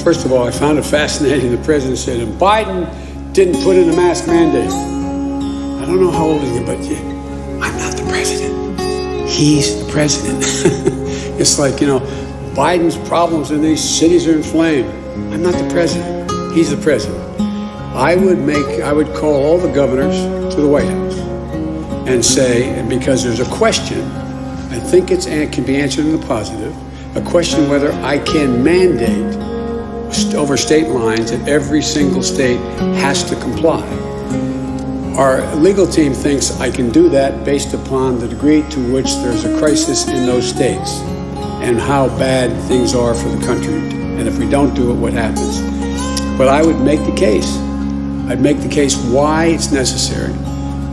First of all, I found it fascinating. The president said, and Biden didn't put in a mask mandate. I don't know how old he is, but I'm not the president. He's the president. It's like, Biden's problems in these cities are inflamed. I'm not the president. He's the president. I would call all the governors to the White House and say, and because there's a question, I think it can be answered in the positive, a question whether I can mandate over state lines that every single state has to comply. Our legal team thinks I can do that based upon the degree to which there's a crisis in those states and how bad things are for the country. And if we don't do it, what happens? But I would make the case. I'd make the case why it's necessary.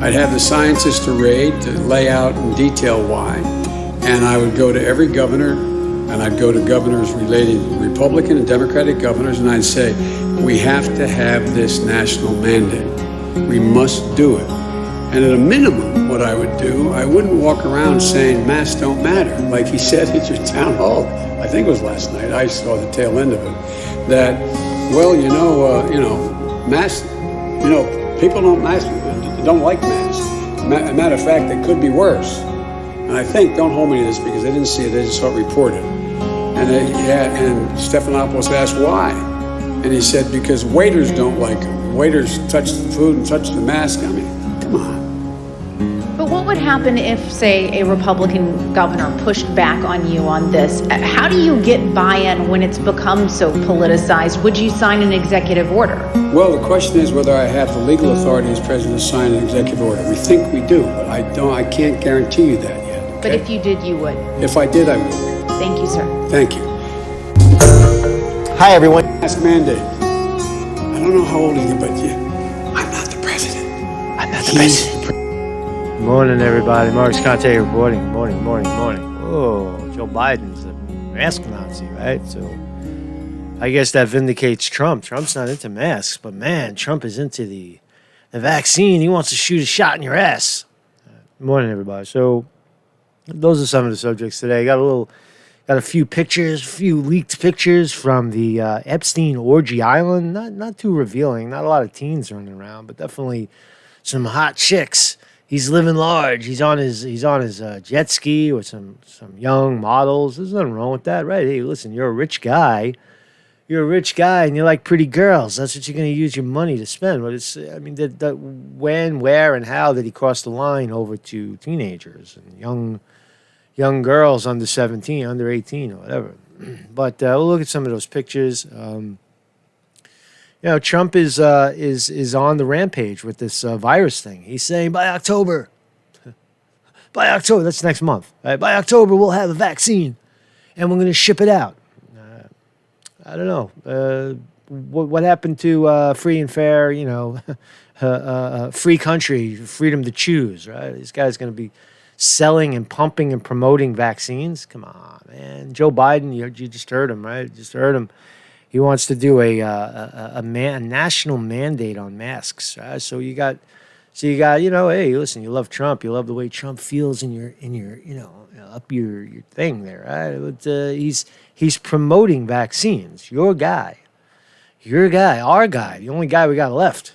I'd have the scientists to lay out in detail why. And I would go to every governor, and I'd go to governors relating Republican and Democratic governors, and I'd say, we have to have this national mandate. We must do it. And at a minimum, what I would do, I wouldn't walk around saying masks don't matter, like he said at your town hall. I think it was last night. I saw the tail end of it. That, masks, people don't like masks. Matter of fact, it could be worse. And I think, don't hold me to this because they didn't see it, they just saw it reported. And Stephanopoulos asked why. And he said, because waiters don't like them. Waiters touch the food and touch the mask. I mean, come on. But what would happen if, say, a Republican governor pushed back on you on this? How do you get buy-in when it's become so politicized? Would you sign an executive order? Well, the question is whether I have the legal authority as president to sign an executive order. We think we do, but I can't guarantee you that yet. Okay? But if you did, you would? If I did, I would. Thank you, sir. Thank you. Hi, everyone. Mask mandate. I don't know how old he is, but I'm not the president. I'm not the president. Morning, everybody. Marcus Conte reporting. Morning. Oh, Joe Biden's a mask Nazi, right? So I guess that vindicates Trump. Trump's not into masks, but man, Trump is into the vaccine. He wants to shoot a shot in your ass. Morning, everybody. So those are some of the subjects today. Got a few pictures, leaked pictures from the Epstein Orgy Island. Not too revealing. Not a lot of teens running around, but definitely some hot chicks. He's living large. He's on his jet ski with some young models. There's nothing wrong with that, right? Hey, listen, you're a rich guy. And you like pretty girls. That's what you're going to use your money to spend. But when, where, and how did he cross the line over to teenagers and young girls under 17, under 18, or whatever? But we'll look at some of those pictures. Trump is on the rampage with this virus thing. He's saying by October, that's next month. Right? By October, we'll have a vaccine, and we're going to ship it out. I don't know. What happened to free and fair, free country, freedom to choose, right? This guy's going to be selling and pumping and promoting vaccines. Come on, man. Joe Biden, you just heard him, right? Just heard him. He wants to do a national mandate on masks. Right? So you got, hey, listen, you love Trump. You love the way Trump feels in your up your thing there, right? But he's promoting vaccines. Your guy, our guy, the only guy we got left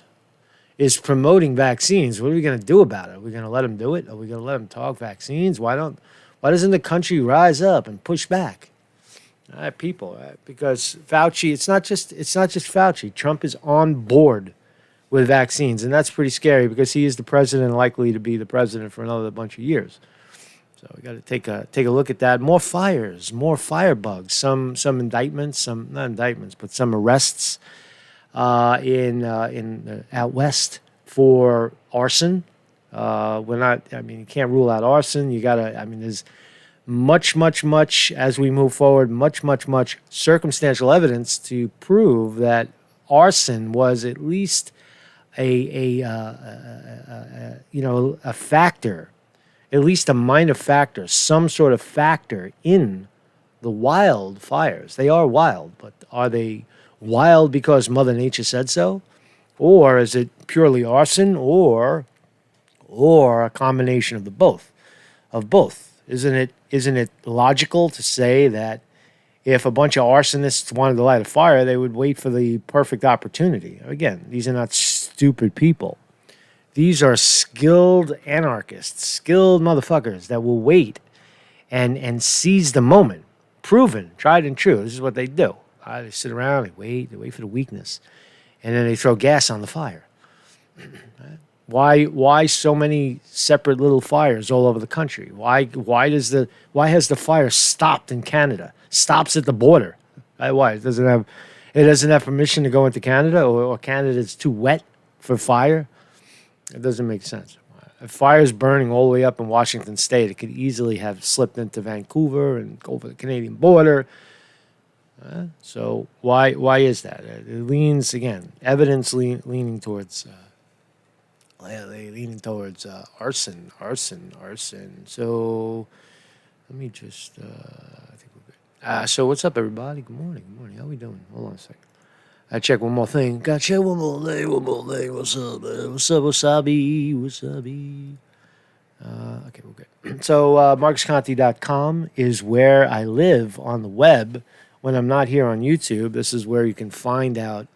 is promoting vaccines. What are we going to do about it? Are we going to let him do it? Are we going to let him talk vaccines? Why doesn't the country rise up and push back? All right, people, right? Because Fauci, it's not just Fauci. Trump is on board with vaccines, and that's pretty scary because he is the president and likely to be the president for another bunch of years. So we got to take a look at that. More fires, more firebugs, some indictments, not indictments, but some arrests in out west for arson. You can't rule out arson. There's much as we move forward, much circumstantial evidence to prove that arson was at least a factor, at least a minor factor, some sort of factor in the wildfires. They are wild, but are they wild because Mother Nature said so? Or is it purely arson or a combination of both? Isn't it logical to say that if a bunch of arsonists wanted to light a fire, they would wait for the perfect opportunity. Again, these are not stupid people. These are skilled anarchists, skilled motherfuckers that will wait and seize the moment. Proven, tried and true. This is what they do. They sit around, they wait for the weakness, and then they throw gas on the fire. Why so many separate little fires all over the country? Why has the fire stopped in Canada? Stops at the border. Why? It doesn't have permission to go into Canada, or Canada's too wet for fire? It doesn't make sense. If fire's burning all the way up in Washington State, it could easily have slipped into Vancouver and go over the Canadian border. So why is that? It leans, again, evidence leaning towards arson. So let me just, I think we're good. So what's up, everybody? Good morning. How we doing? Hold on a second. I check one more thing. Gotta check one more thing. What's up, man? What's up, Wasabi? Okay, we're good. So MarcusConte.com is where I live on the web when I'm not here on YouTube. This is where you can find out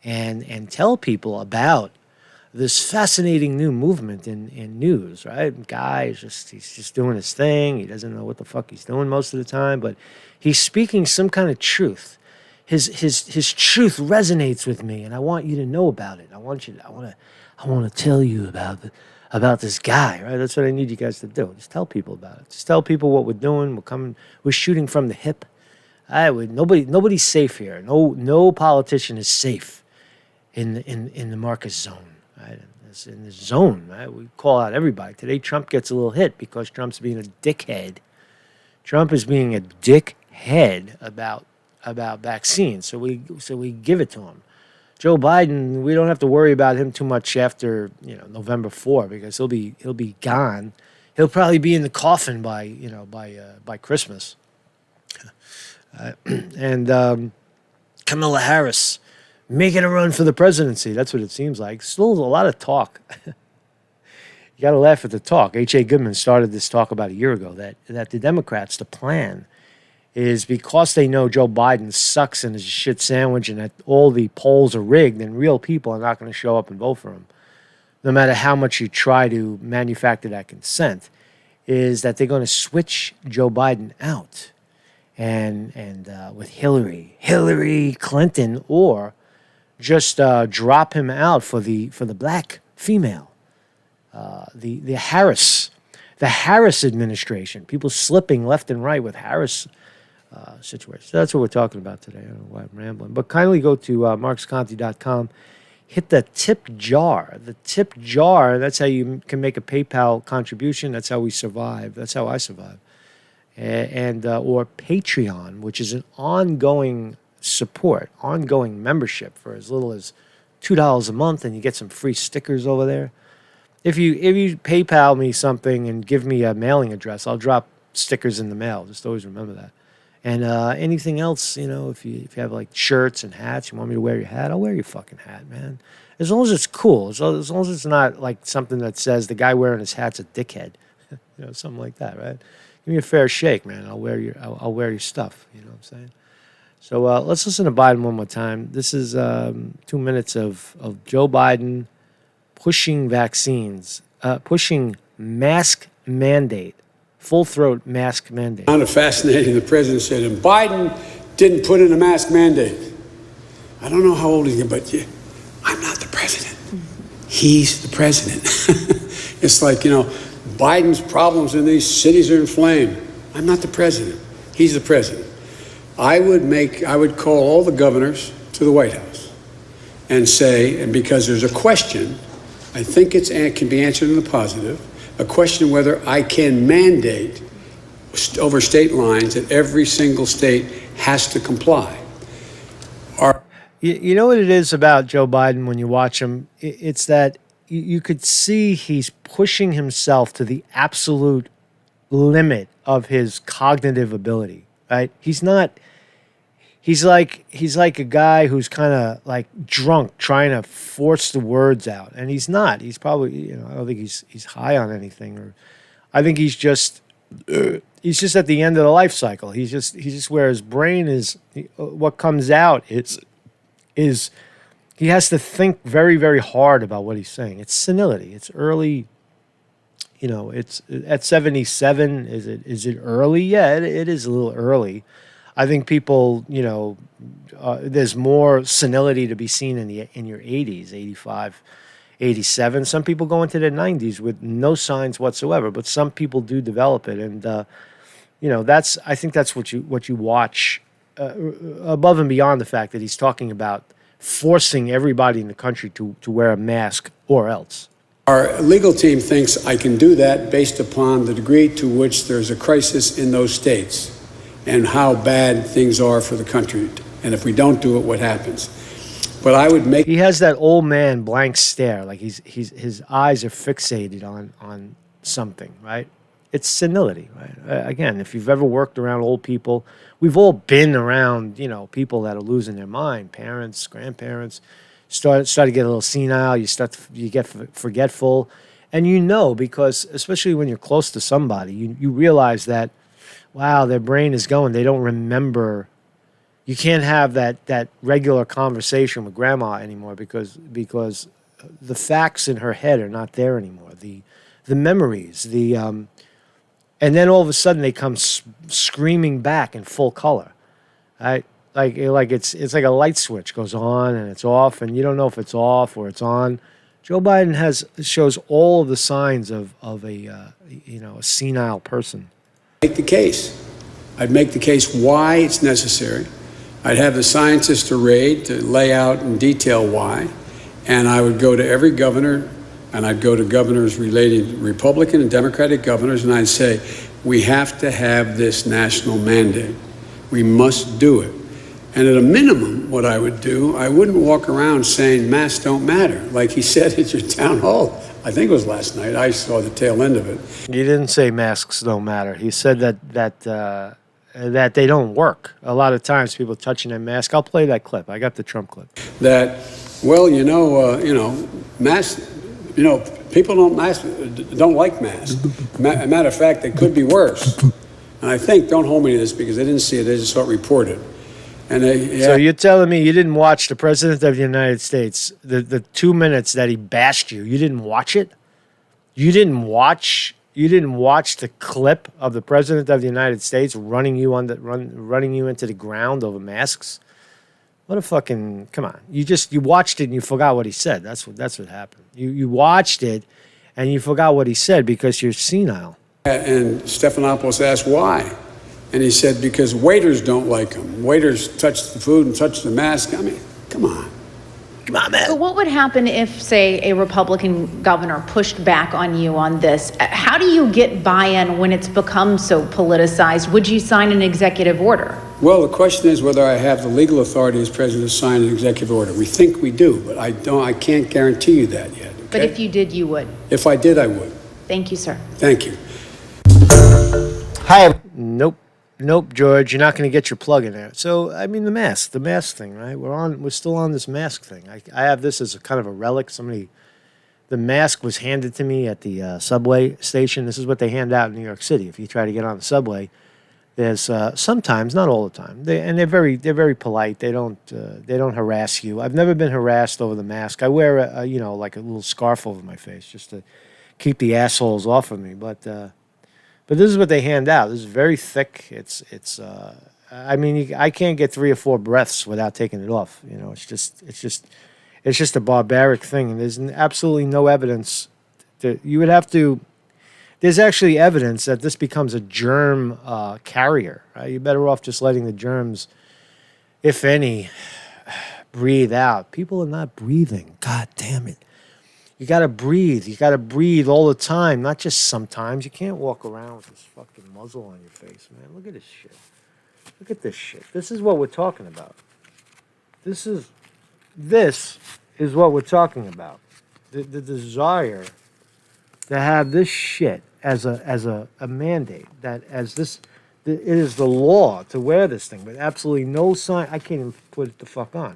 and tell people about this fascinating new movement in news, right? Guy he's just doing his thing. He doesn't know what the fuck he's doing most of the time, but he's speaking some kind of truth. His truth resonates with me, and I want you to know about it. I want to tell you about this guy, right? That's what I need you guys to do. Just tell people about it. Just tell people what we're doing. We're shooting from the hip. Nobody's safe here. No politician is safe in the Marcus zone, right? In this zone, right? We call out everybody. Today, Trump gets a little hit because Trump's being a dickhead. Trump is being a dickhead about vaccines, so we give it to him. Joe Biden, we don't have to worry about him too much after November 4 because he'll be gone. He'll probably be in the coffin by Christmas. And Kamala Harris making a run for the presidency. That's what it seems like. Still a lot of talk. You got to laugh at the talk. H.A. Goodman started this talk about a year ago that the Democrats, the plan is because they know Joe Biden sucks and is a shit sandwich and that all the polls are rigged and real people are not going to show up and vote for him, no matter how much you try to manufacture that consent, is that they're going to switch Joe Biden out and with Hillary Clinton, or just drop him out for the black female, the Harris administration. People slipping left and right with Harris situation. So that's what we're talking about today. I don't know why I'm rambling. But kindly go to MarcusConte.com. Hit the tip jar. The tip jar, that's how you can make a PayPal contribution. That's how we survive. That's how I survive. And or Patreon, which is an ongoing support, ongoing membership for as little as $2 a month, and you get some free stickers over there. If you PayPal me something and give me a mailing address, I'll drop stickers in the mail. Just always remember that. And anything else, if you have like shirts and hats, you want me to wear your hat, I'll wear your fucking hat, man. As long as it's cool, as long as it's not like something that says the guy wearing his hat's a dickhead, something like that, right? Give me a fair shake, man. I'll wear your stuff. You know what I'm saying? So let's listen to Biden one more time. This is 2 minutes of Joe Biden pushing vaccines, pushing mask mandate. Full throat mask mandate. Kind of fascinating. The president said, and Biden didn't put in a mask mandate. I don't know how old he is, but I'm not the president. He's the president. It's like, Biden's problems in these cities are inflamed. I'm not the president. He's the president. I would call all the governors to the White House and say, and because there's a question, I think it can be answered in the positive, a question whether I can mandate over state lines that every single state has to comply. You know what it is about Joe Biden when you watch him? It's that you could see he's pushing himself to the absolute limit of his cognitive ability, right? He's like a guy who's kind of like drunk trying to force the words out, and he's not. He's probably, I don't think he's high on anything, or I think he's just He's just at the end of the life cycle. He's just where his brain is. What comes out is he has to think very, very hard about what he's saying. It's senility. It's early. It's at 77. Is it early? Yeah, it is a little early. I think people, there's more senility to be seen in your 80s, 85, 87. Some people go into their 90s with no signs whatsoever, but some people do develop it, and I think that's what you watch above and beyond the fact that he's talking about forcing everybody in the country to wear a mask or else. Our legal team thinks I can do that based upon the degree to which there's a crisis in those states and how bad things are for the country. And if we don't do it, what happens? But I would make... He has that old man blank stare, like his eyes are fixated on something, right? It's senility, right? Again, if you've ever worked around old people, we've all been around, people that are losing their mind, parents, grandparents, start to get a little senile, you get forgetful, and because especially when you're close to somebody, you realize that, wow, their brain is going, they don't remember. You can't have that regular conversation with grandma anymore because the facts in her head are not there anymore. The memories, and then all of a sudden they come screaming back in full color, right? Like it's like a light switch goes on and it's off, and you don't know if it's off or it's on. Joe Biden shows all of the signs of a senile person. Make the case. I'd make the case why it's necessary. I'd have the scientists to lay out in detail why, and I would go to every governor, and I'd go to governors related, Republican and Democratic governors, and I'd say, we have to have this national mandate. We must do it. And at a minimum, what I would do, I wouldn't walk around saying masks don't matter, like he said at your town hall. I think it was last night. I saw the tail end of it. He didn't say masks don't matter. He said that they don't work. A lot of times, people touching their mask. I'll play that clip. I got the Trump clip. That, well, masks. People don't like masks. Matter of fact, they could be worse. And I think, don't hold me to this because they didn't see it; they just saw it reported. So you're telling me you didn't watch the President of the United States, the 2 minutes that he bashed you? You didn't watch it? You didn't watch the clip of the President of the United States running you into the ground over masks? What a fucking, come on. You watched it and you forgot what he said. That's what happened. You watched it and you forgot what he said because you're senile. And Stephanopoulos asked why. And he said, because waiters don't like them. Waiters touch the food and touch the mask. I mean, come on. Come on, man. So what would happen if, say, a Republican governor pushed back on you on this? How do you get buy-in when it's become so politicized? Would you sign an executive order? Well, the question is whether I have the legal authority as president to sign an executive order. We think we do, but I can't guarantee you that yet. Okay? But if you did, you would. If I did, I would. Thank you, sir. Thank you. Hi. Nope, George, you're not going to get your plug in there. So, I mean, the mask thing, right? We're still on this mask thing. I have this as a kind of a relic. The mask was handed to me at the subway station. This is what they hand out in New York City. If you try to get on the subway, there's sometimes, not all the time, they're very polite. They don't harass you. I've never been harassed over the mask. I wear like a little scarf over my face just to keep the assholes off of me. But this is what they hand out. This is very thick. I can't get 3 or 4 breaths without taking it off. It's just a barbaric thing. And there's absolutely no evidence that you would have to. There's actually evidence that this becomes a germ carrier. Right? You're better off just letting the germs, if any, breathe out. People are not breathing. God damn it. You got to breathe. You got to breathe all the time, not just sometimes. You can't walk around with this fucking muzzle on your face, man. Look at this shit. Look at this shit. This is what we're talking about. This is what we're talking about. The desire to have this shit as a mandate, that it is the law to wear this thing, but absolutely no sign. I can't even put it the fuck on.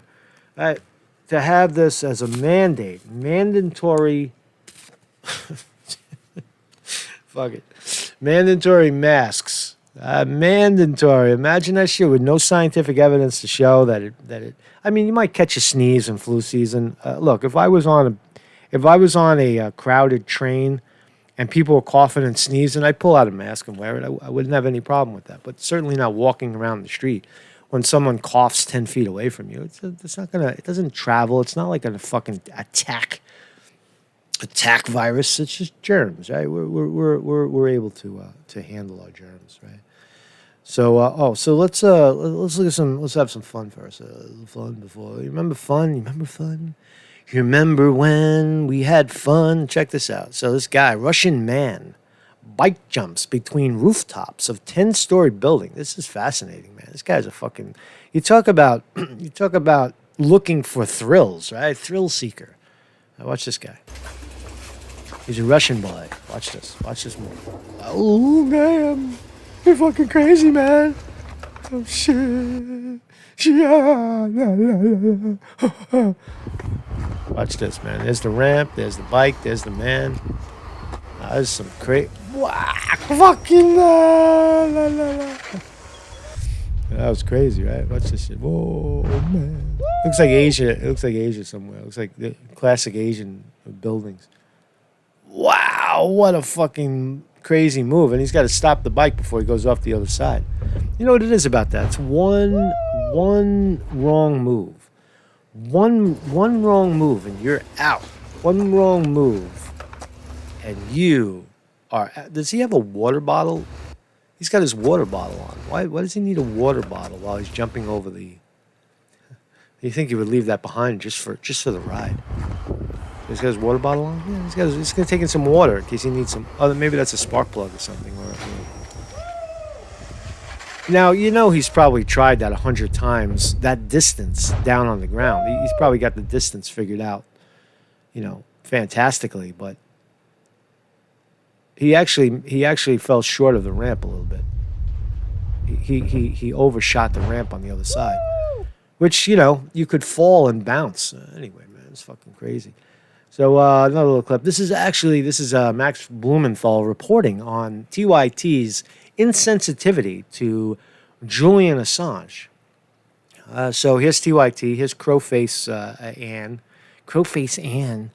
To have this as a mandatory, fuck it, Mandatory masks. Mandatory. Imagine that shit with no scientific evidence to show that it. I mean, you might catch a sneeze in flu season. Look, if I was on a crowded train and people were coughing and sneezing, I'd pull out a mask and wear it. I wouldn't have any problem with that. But certainly not walking around the street when someone coughs 10 feet away from you. It's not gonna. It doesn't travel. It's not like a fucking attack virus. It's just germs, right? We're able to handle our germs, right? So so let's look at some. Let's have some fun first. Fun before you remember fun. You remember fun. You remember when we had fun? Check this out. So this guy, Russian man, bike jumps between rooftops of 10-story building. This is fascinating, man. This guy's a fucking. You talk about looking for thrills, right? Thrill seeker. Now watch this guy. He's a Russian boy. Watch this. Watch this movie. Oh, man. You're fucking crazy, man. Oh, shit. Watch this, man. There's the ramp. There's the bike. There's the man. There's some crazy. Wow. Fucking. That was crazy, right? Watch this shit. Whoa, man. Looks like Asia. It looks like Asia somewhere. It looks like the classic Asian buildings. Wow, what a fucking crazy move. And he's got to stop the bike before he goes off the other side. You know what it is about that? It's one wrong move. One wrong move and you're out. One wrong move and you are out. Does he have a water bottle? He's got his water bottle on. Why does he need a water bottle while he's jumping over the... You think he would leave that behind just for the ride? He's got his water bottle on? Yeah, he's going to take in some water in case he needs some... Oh, maybe that's a spark plug or something. Now, you know he's probably tried that 100 times, that distance down on the ground. He's probably got the distance figured out, fantastically. But he actually fell short of the ramp a little bit. He overshot the ramp on the other side. Which, you could fall and bounce. Anyway, man, it's fucking crazy. So another little clip. This is Max Blumenthal reporting on TYT's insensitivity to Julian Assange. So here's TYT. Here's Crowface Ann. Crowface Ann.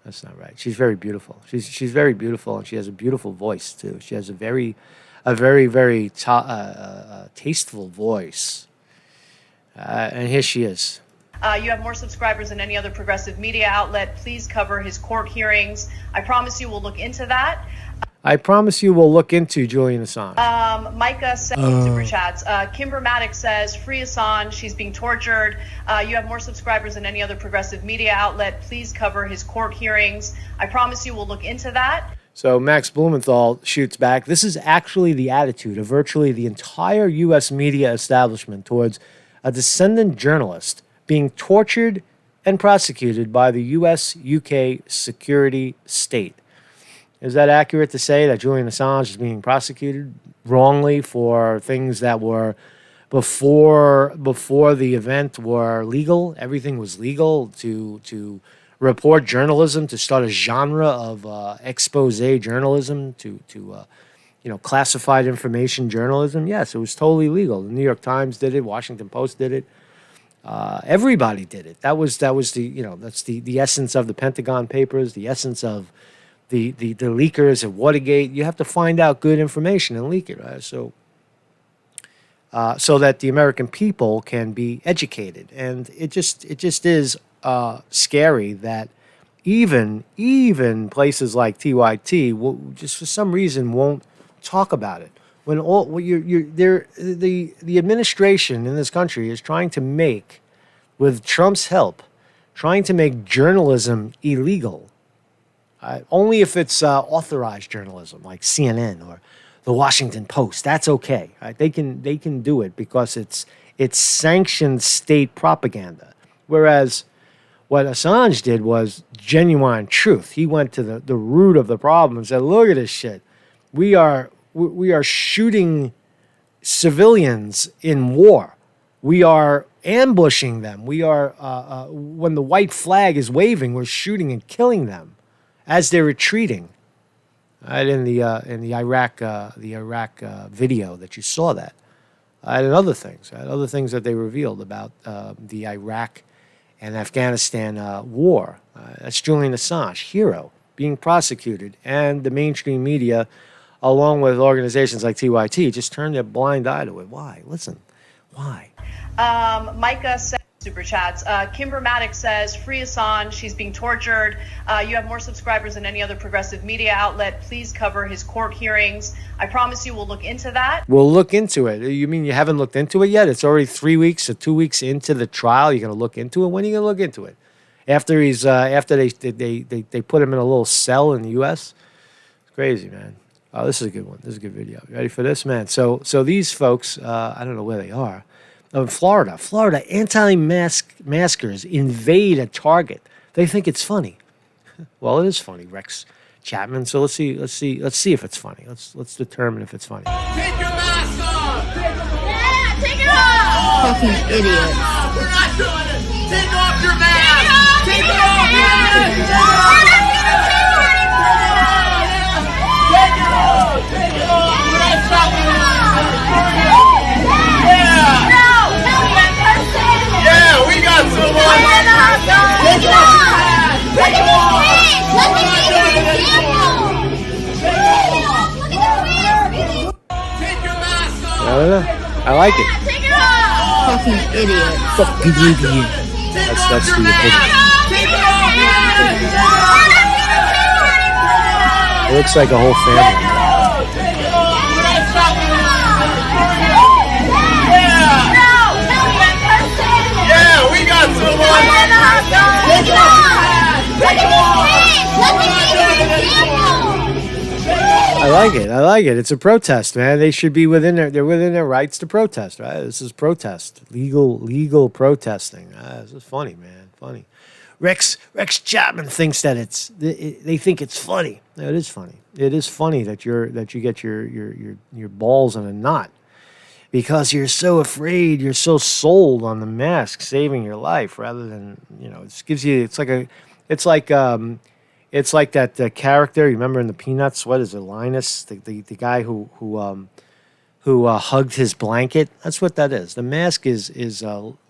That's not right. She's very beautiful. She's very beautiful, and she has a beautiful voice too. She has a very tasteful voice. And here she is. You have more subscribers than any other progressive media outlet. Please cover his court hearings. I promise you we'll look into that. I promise you we'll look into Julian Assange. Micah says super chats. Kimber Maddox says, free Assange. She's being tortured. You have more subscribers than any other progressive media outlet. Please cover his court hearings. I promise you we'll look into that. So Max Blumenthal shoots back. This is actually the attitude of virtually the entire U.S. media establishment towards a descendant journalist being tortured and prosecuted by the U.S.-UK security state. Is that accurate to say that Julian Assange is being prosecuted wrongly for things that were before the event were legal? Everything was legal to report journalism, to start a genre of expose journalism, to classified information journalism. Yes, it was totally legal. The New York Times did it. Washington Post did it. Everybody did it. That was that's the essence of the Pentagon Papers, the essence of the leakers at Watergate. You have to find out good information and leak it, right? So that the American people can be educated. And it just is scary that even places like TYT will just for some reason won't talk about it. When the administration in this country is trying to make, with Trump's help, trying to make journalism illegal. Only if it's authorized journalism, like CNN or the Washington Post. That's okay. Right? They can do it because it's sanctioned state propaganda. Whereas what Assange did was genuine truth. He went to the root of the problem and said, "Look at this shit. We are shooting civilians in war. We are ambushing them. We are when the white flag is waving, we're shooting and killing them as they're retreating." right? In the Iraq video that you saw that, and other things, right? Other things that they revealed about the Iraq and Afghanistan war. That's Julian Assange, hero, being prosecuted, and the mainstream media, along with organizations like TYT, just turned their blind eye to it. Why? Listen, why? Micah says super chats. Kimber Maddox says, free Assange. She's being tortured. You have more subscribers than any other progressive media outlet. Please cover his court hearings. I promise you we'll look into that. We'll look into it. You mean you haven't looked into it yet? It's already 3 weeks or 2 weeks into the trial. You're going to look into it? When are you going to look into it? After they put him in a little cell in the U.S.? It's crazy, man. Oh, this is a good one. This is a good video. You ready for this, man? So these folks, I don't know where they are. Florida, anti-maskers invade a Target. They think it's funny. Well, it is funny, Rex Chapman. So let's see if it's funny. Let's determine if it's funny. Take your mask off! Yeah, take it off! Fucking idiot. We're not doing it! Take off your mask! Take it off! Take it off! Take it off! We're not stopping it! Yeah! Yeah, we got someone! Take it off! Take it off! We're not doing it anymore! Take your mask off! I don't know. I like it. Take it off! Fucking idiot. Fucking idiot. That's the opinion. It looks like a whole family. Yeah, we got someone. I like it. It's a protest, man. They should be they're within their rights to protest, right? This is protest. Legal protesting. This is funny, man. Funny. Rex Chapman thinks that they think it's funny. No, it is funny. It is funny that you get your balls in a knot because you're so afraid, you're so sold on the mask saving your life rather than, it gives you, it's like that character, you remember in the Peanuts, what is it, Linus, the guy who hugged his blanket. That's what that is. The mask is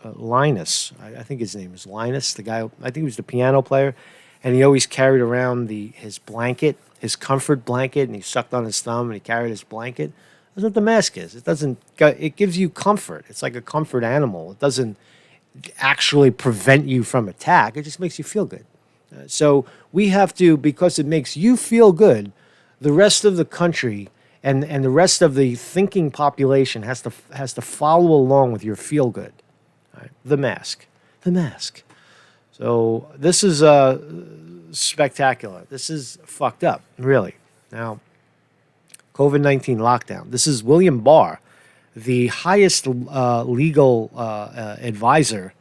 Linus. I think his name is Linus. The guy, I think he was the piano player, and he always carried around his blanket, his comfort blanket, and he sucked on his thumb and he carried his blanket. That's what the mask is. It gives you comfort. It's like a comfort animal. It doesn't actually prevent you from attack. It just makes you feel good. So we have to, because it makes you feel good, the rest of the country and the rest of the thinking population has to follow along with your feel good. Right? The mask. So this is spectacular. This is fucked up, really. Now, COVID-19 lockdown. This is William Barr, the highest legal advisor,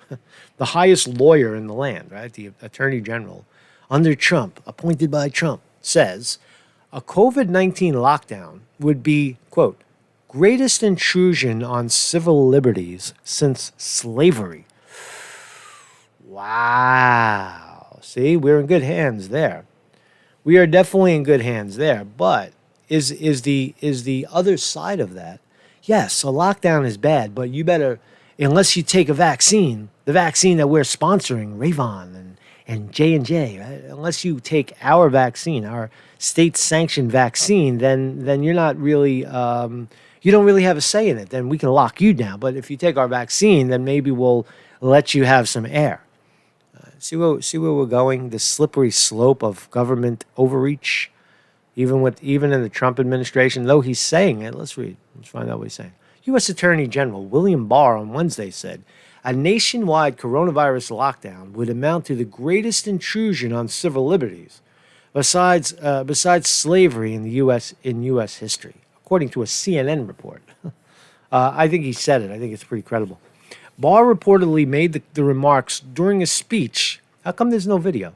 the highest lawyer in the land, right? The Attorney General, under Trump, appointed by Trump, says a COVID-19 lockdown would be, quote, greatest intrusion on civil liberties since slavery. Wow. See, we're in good hands there. We are definitely in good hands there. But is the other side of that? Yes, a lockdown is bad, but you better, unless you take a vaccine, the vaccine that we're sponsoring, Ravon and J&J, right? Unless you take our vaccine, our state-sanctioned vaccine, then you're not really, you don't really have a say in it. Then we can lock you down. But if you take our vaccine, then maybe we'll let you have some air. See where we're going? The slippery slope of government overreach, even in the Trump administration. Though he's saying it, let's read. Let's find out what he's saying. U.S. Attorney General William Barr on Wednesday said, a nationwide coronavirus lockdown would amount to the greatest intrusion on civil liberties besides slavery in the U.S. history, according to a CNN report. I think he said it. I think it's pretty credible. Barr reportedly made the remarks during a speech. How come there's no video?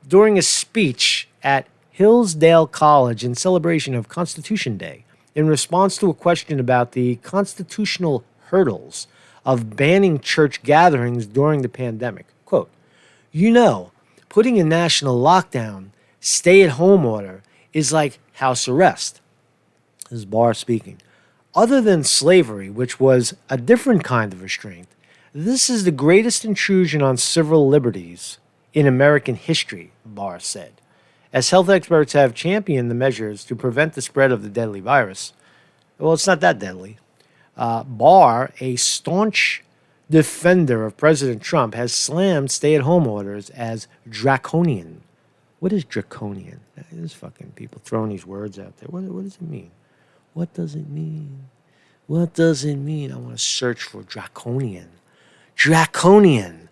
During a speech at Hillsdale College in celebration of Constitution Day, in response to a question about the constitutional hurdles of banning church gatherings during the pandemic. Quote, putting a national lockdown, stay-at-home order is like house arrest. This is Barr speaking. Other than slavery, which was a different kind of restraint, this is the greatest intrusion on civil liberties in American history, Barr said. As health experts have championed the measures to prevent the spread of the deadly virus, well, it's not that deadly. Barr, a staunch defender of President Trump, has slammed stay-at-home orders as draconian. What is draconian? There's fucking people throwing these words out there. What does it mean? What does it mean? What does it mean? I want to search for draconian. Draconian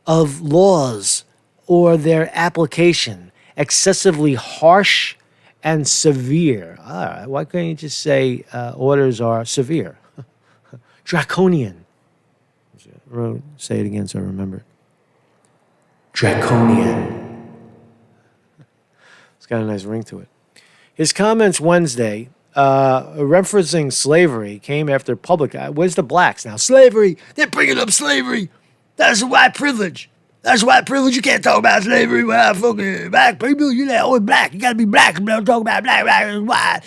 of laws or their application, excessively harsh and severe. All right, why can't you just say orders are severe? Draconian. Say it again so I remember it. Draconian. It's got a nice ring to it. His comments Wednesday, referencing slavery, came after public. Where's the blacks now? Slavery. They're bringing up slavery. That's white privilege. That's white privilege. You can't talk about slavery without fucking black people. You're not always black. You gotta be black. Don't talk about black, white.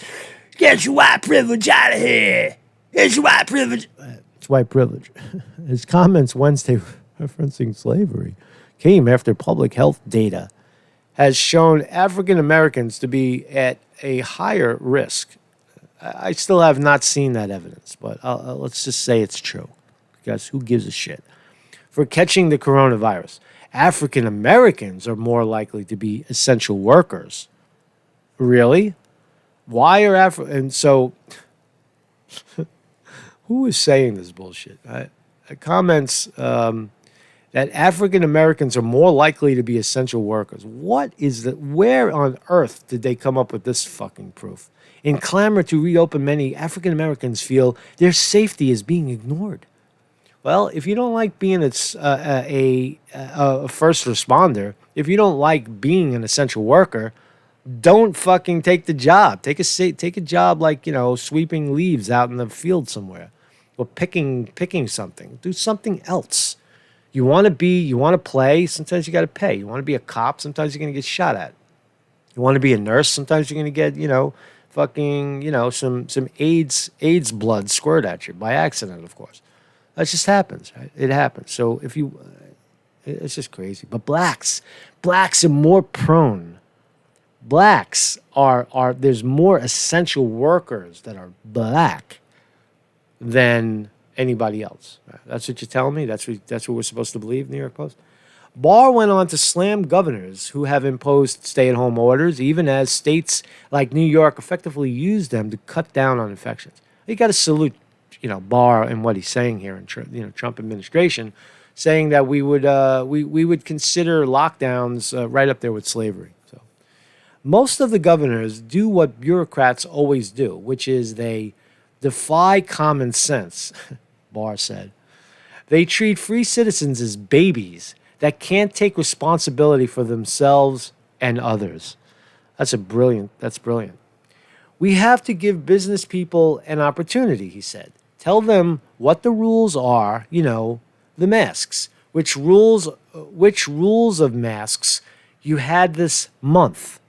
Get your white privilege out of here. Get your white privilege. It's white privilege. His comments Wednesday referencing slavery came after public health data has shown African Americans to be at a higher risk. I still have not seen that evidence, but let's just say it's true, because who gives a shit? For catching the coronavirus, African Americans are more likely to be essential workers. Really? Why are and so who is saying this bullshit? Comments that African Americans are more likely to be essential workers. What is that? Where on earth did they come up with this fucking proof? In clamor to reopen, many African Americans feel their safety is being ignored. Well, if you don't like being a first responder, if you don't like being an essential worker, don't fucking take the job. Take a job like, sweeping leaves out in the field somewhere, or picking something. Do something else. You want to play, sometimes you got to pay. You want to be a cop, sometimes you're going to get shot at. You want to be a nurse, sometimes you're going to get, some AIDS blood squirt at you by accident, of course. That just happens, right? It happens. So it's just crazy. But blacks are more prone. Blacks there's more essential workers that are black than anybody else. Right? That's what you're telling me? That's what we're supposed to believe, New York Post? Barr went on to slam governors who have imposed stay-at-home orders, even as states like New York effectively use them to cut down on infections. You got to salute, Barr and what he's saying here in Trump administration, saying that we would consider lockdowns right up there with slavery. So most of the governors do what bureaucrats always do, which is they defy common sense, Barr said. They treat free citizens as babies that can't take responsibility for themselves and others. That's brilliant. We have to give business people an opportunity, he said. Tell them what the rules are, the masks. Which rules of masks you had this month.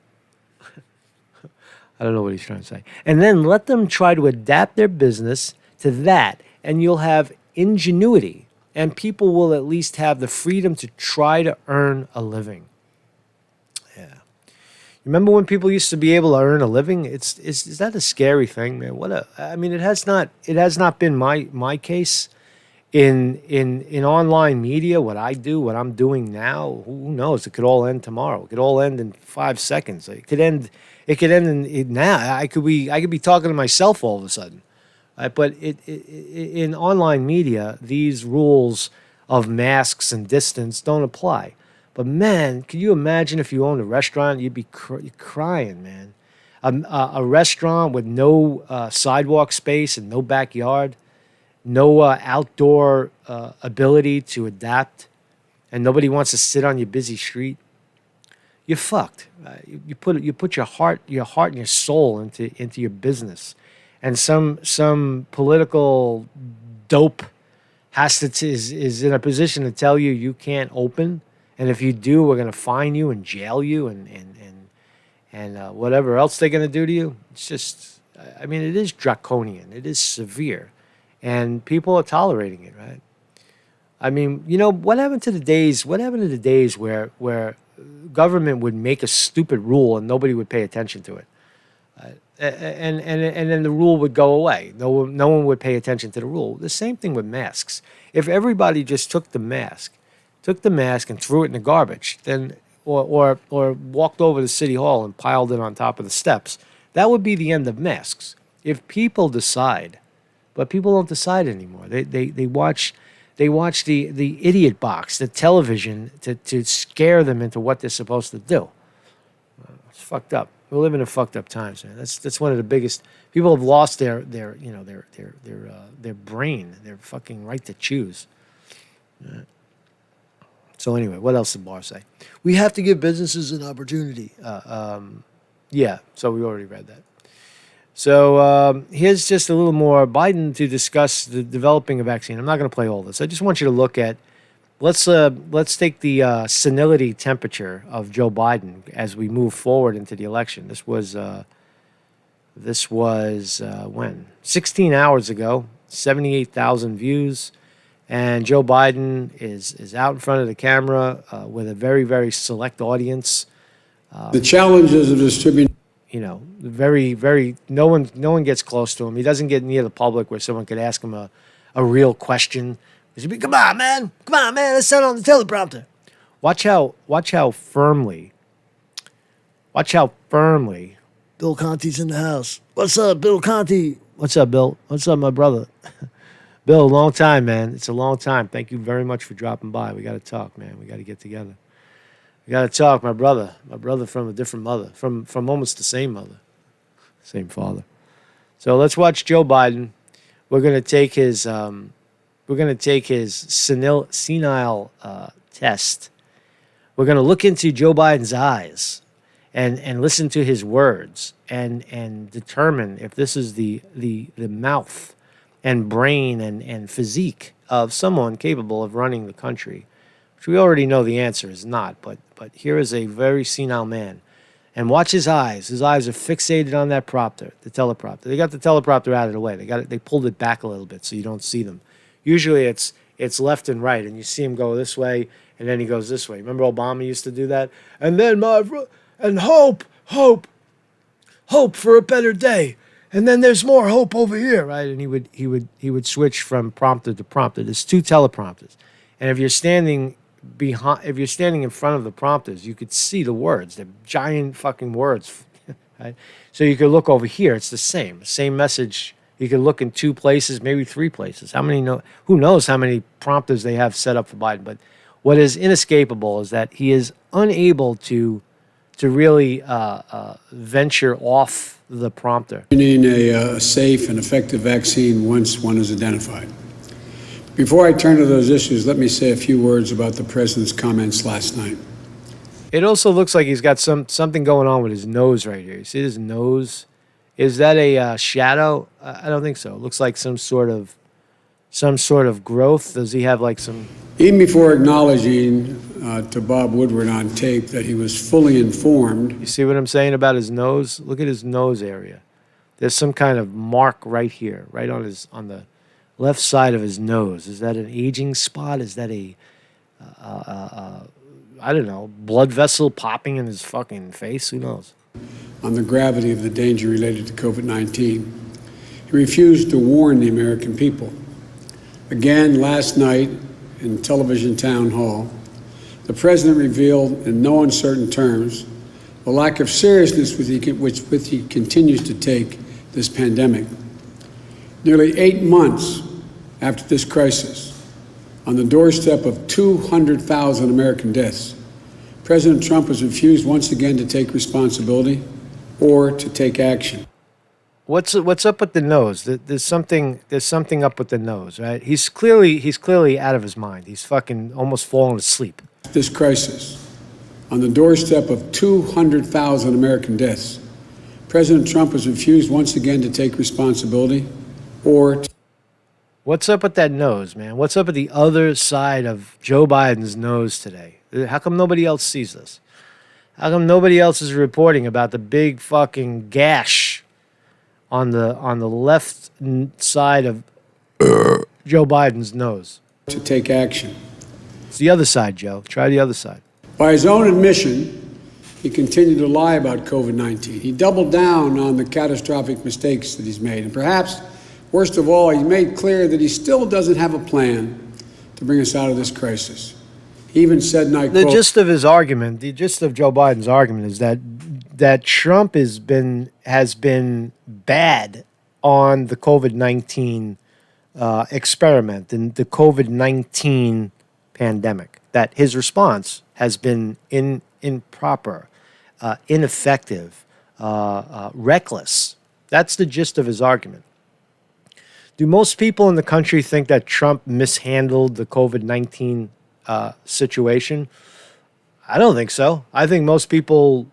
I don't know what he's trying to say. And then let them try to adapt their business to that, and you'll have ingenuity. And people will at least have the freedom to try to earn a living. Yeah. Remember when people used to be able to earn a living? Is that a scary thing, man? It has not been my case in online media. What I'm doing now, who knows? It could all end tomorrow. It could all end in 5 seconds. It could end in now. I could be talking to myself all of a sudden. But in online media, these rules of masks and distance don't apply. But man, can you imagine if you owned a restaurant? You'd be crying, man. A restaurant with no sidewalk space and no backyard, no outdoor ability to adapt, and nobody wants to sit on your busy street. You're fucked. You put your heart and your soul into your business. And some political dope is in a position to tell you can't open, and if you do, we're going to fine you and jail you and whatever else they're going to do to you. It's just, I mean, it is draconian. It is severe, and people are tolerating it, right? I mean, you know, what happened to the days? What happened to the days where government would make a stupid rule and nobody would pay attention to it, and then the rule would go away. No one would pay attention to the rule. The same thing with masks. If everybody just took the mask and threw it in the garbage, then or walked over to City Hall and piled it on top of the steps, that would be the end of masks. If people decide, but people don't decide anymore. They watch the idiot box, the television, to scare them into what they're supposed to do. It's fucked up. We live in fucked up times, man. That's one of the biggest. People have lost their brain, their fucking right to choose. So anyway, what else did Barr say? We have to give businesses an opportunity. Yeah, so we already read that. So here's just a little more Biden to discuss the developing a vaccine. I'm not going to play all this. I just want you to look at, let's take the senility temperature of Joe Biden as we move forward into the election. This was when? 16 hours ago, 78,000 views. And Joe Biden is out in front of the camera with a very, very select audience. The challenges of distributing. You know, very, very. No one gets close to him. He doesn't get near the public where someone could ask him a real question. He'd be, come on, man, let's set on the teleprompter. Watch how firmly. Bill Conte's in the house. What's up, Bill Conte? What's up, Bill? What's up, my brother? Bill, long time, man. It's a long time. Thank you very much for dropping by. We got to talk, man. We got to get together. We got to talk, my brother. My brother from a different mother, from almost the same mother, same father. So let's watch Joe Biden. We're gonna take his senile test. We're gonna look into Joe Biden's eyes and listen to his words and determine if this is the mouth and brain and physique of someone capable of running the country, which we already know the answer is not. But here is a very senile man. And watch his eyes. His eyes are fixated on that prompter, the teleprompter. They got the teleprompter out of the way. They pulled it back a little bit so you don't see them. Usually it's left and right, and you see him go this way, and then he goes this way. Remember Obama used to do that? And then hope for a better day. And then there's more hope over here, right? And he would switch from prompter to prompter. There's two teleprompters. And if you're standing in front of the prompters, you could see the words. They're giant fucking words, right? So you could look over here. It's the same message. You could look in two places, maybe three places. Who knows how many prompters they have set up for Biden? But what is inescapable is that he is unable to really venture off the prompter. You need a safe and effective vaccine once one is identified. Before I turn to those issues, let me say a few words about the president's comments last night. It also looks like he's got something going on with his nose right here. You see his nose? Is that a shadow? I don't think so. It looks like some sort of growth. Does he have like some? Even before acknowledging to Bob Woodward on tape that he was fully informed. You see what I'm saying about his nose? Look at his nose area. There's some kind of mark right here, right on the left side of his nose. Is that an aging spot? Is that a I don't know, blood vessel popping in his fucking face? Who knows? On the gravity of the danger related to COVID-19. He refused to warn the American people. Again, last night in television town hall, the president revealed in no uncertain terms the lack of seriousness with which he continues to take this pandemic. Nearly 8 months after this crisis, on the doorstep of 200,000 American deaths, President Trump has refused once again to take responsibility or to take action. What's up with the nose? There's something up with the nose, right? He's clearly out of his mind. He's fucking almost falling asleep. This crisis, on the doorstep of 200,000 American deaths, President Trump has refused once again to take responsibility or. What's up with that nose, man? What's up with the other side of Joe Biden's nose today? How come nobody else sees this? How come nobody else is reporting about the big fucking gash on the left side of Joe Biden's nose? To take action. It's the other side, Joe. Try the other side. By his own admission, he continued to lie about COVID-19. He doubled down on the catastrophic mistakes that he's made. And perhaps, worst of all, he made clear that he still doesn't have a plan to bring us out of this crisis. He even said, and I quote, The gist of his argument, the gist of Joe Biden's argument is that Trump has been bad on the COVID-19 experiment and the COVID-19 pandemic. That his response has been improper, ineffective, reckless. That's the gist of his argument. Do most people in the country think that Trump mishandled the COVID-19 situation? I don't think so. I think most people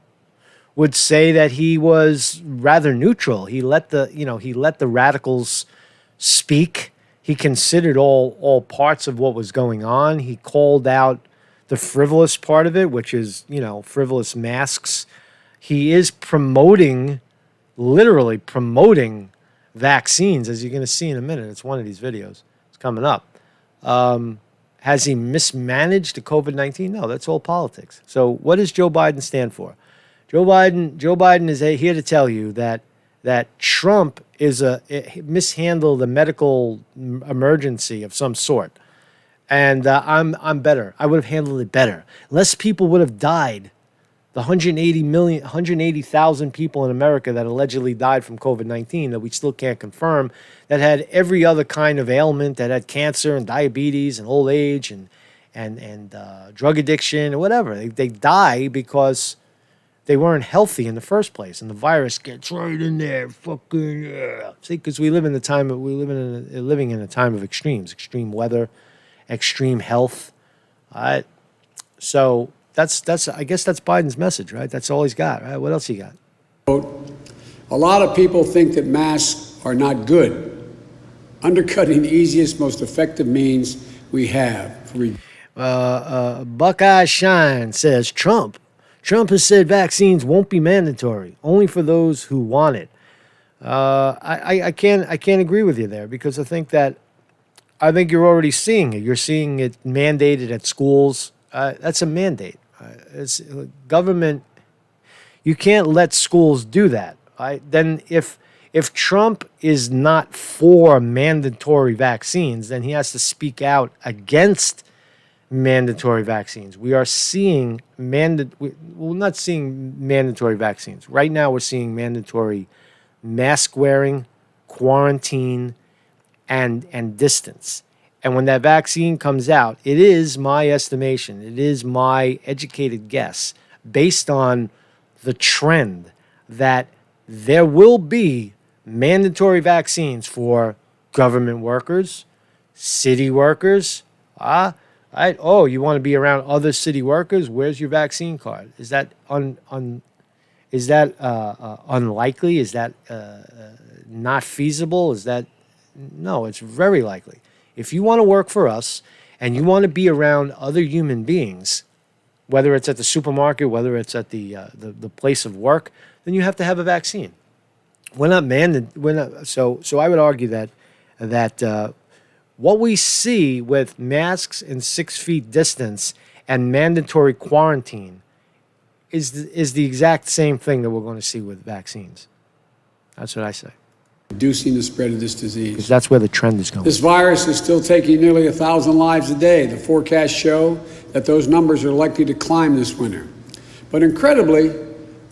would say that he was rather neutral. He let the radicals speak. He considered all parts of what was going on. He called out the frivolous part of it, which is, frivolous masks. He is literally promoting vaccines, as you're going to see in a minute. It's one of these videos. It's coming up. Has he mismanaged the COVID-19? No, that's all politics. So what does Joe Biden stand for? Joe Biden is here to tell you that Trump mishandled a medical emergency of some sort. And I'm better. I would have handled it better. Less people would have died. The 180,000 people in America that allegedly died from COVID-19 that we still can't confirm, that had every other kind of ailment, that had cancer and diabetes and old age and drug addiction or whatever. They die because they weren't healthy in the first place, and the virus gets right in there. Fucking yeah. See, because we live in a time of extremes, extreme weather, extreme health. All right, so that's I guess that's Biden's message, right? That's all he's got, right? What else he got? A lot of people think that masks are not good, undercutting the easiest, most effective means we have. Buckeye Shine says Trump has said vaccines won't be mandatory, only for those who want it. I can't agree with you there, because I think you're already seeing it. You're seeing it mandated at schools. That's a mandate. It's government. You can't let schools do that. Right? Then if Trump is not for mandatory vaccines, then he has to speak out against mandatory vaccines. We are seeing we're not seeing mandatory vaccines. Right now we're seeing mandatory mask wearing, quarantine, and distance. And when that vaccine comes out, it is my estimation, it is my educated guess, based on the trend, that there will be mandatory vaccines for government workers, city workers. Right? Oh, you want to be around other city workers? Where's your vaccine card? Is that unlikely? Is that not feasible? No? It's very likely. If you want to work for us and you want to be around other human beings, whether it's at the supermarket, whether it's at the place of work, then you have to have a vaccine. So I would argue that what we see with masks and 6 feet distance and mandatory quarantine is the exact same thing that we're going to see with vaccines. That's what I say. Reducing the spread of this disease. Because that's where the trend is going. This virus is still taking nearly 1,000 lives a day. The forecasts show that those numbers are likely to climb this winter. But incredibly,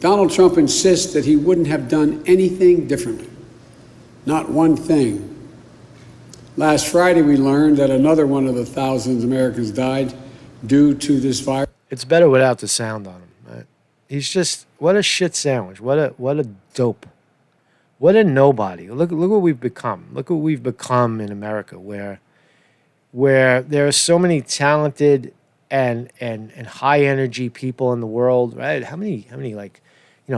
Donald Trump insists that he wouldn't have done anything differently. Not one thing. Last Friday, we learned that another one of the thousands of Americans died due to this virus. It's better without the sound on him. Right? He's just, what a shit sandwich. What a dope. What a nobody. Look what we've become. Look what we've become in America, where there are so many talented and high energy people in the world, right? How many like,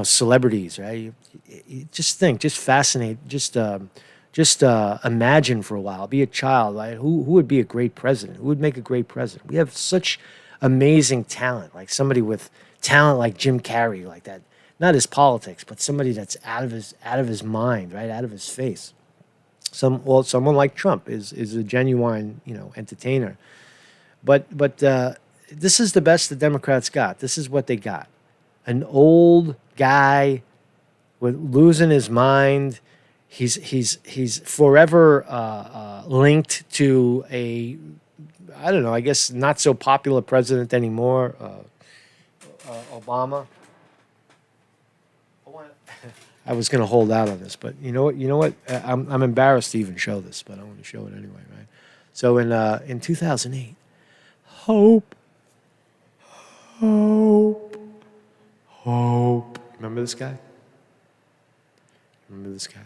celebrities, right? You just think, just fascinate, just imagine for a while. Be a child, right? Who would be a great president? Who would make a great president? We have such amazing talent, like somebody with talent like Jim Carrey, like that. Not his politics, but somebody that's out of his mind, right, out of his face. Someone like Trump is a genuine, entertainer. But this is the best the Democrats got. This is what they got: an old guy with losing his mind. He's forever linked to a, I don't know, I guess not so popular president anymore, Obama. I was going to hold out on this, but you know what? I'm embarrassed to even show this, but I want to show it anyway, right? So in 2008, hope. Remember this guy? Remember this guy?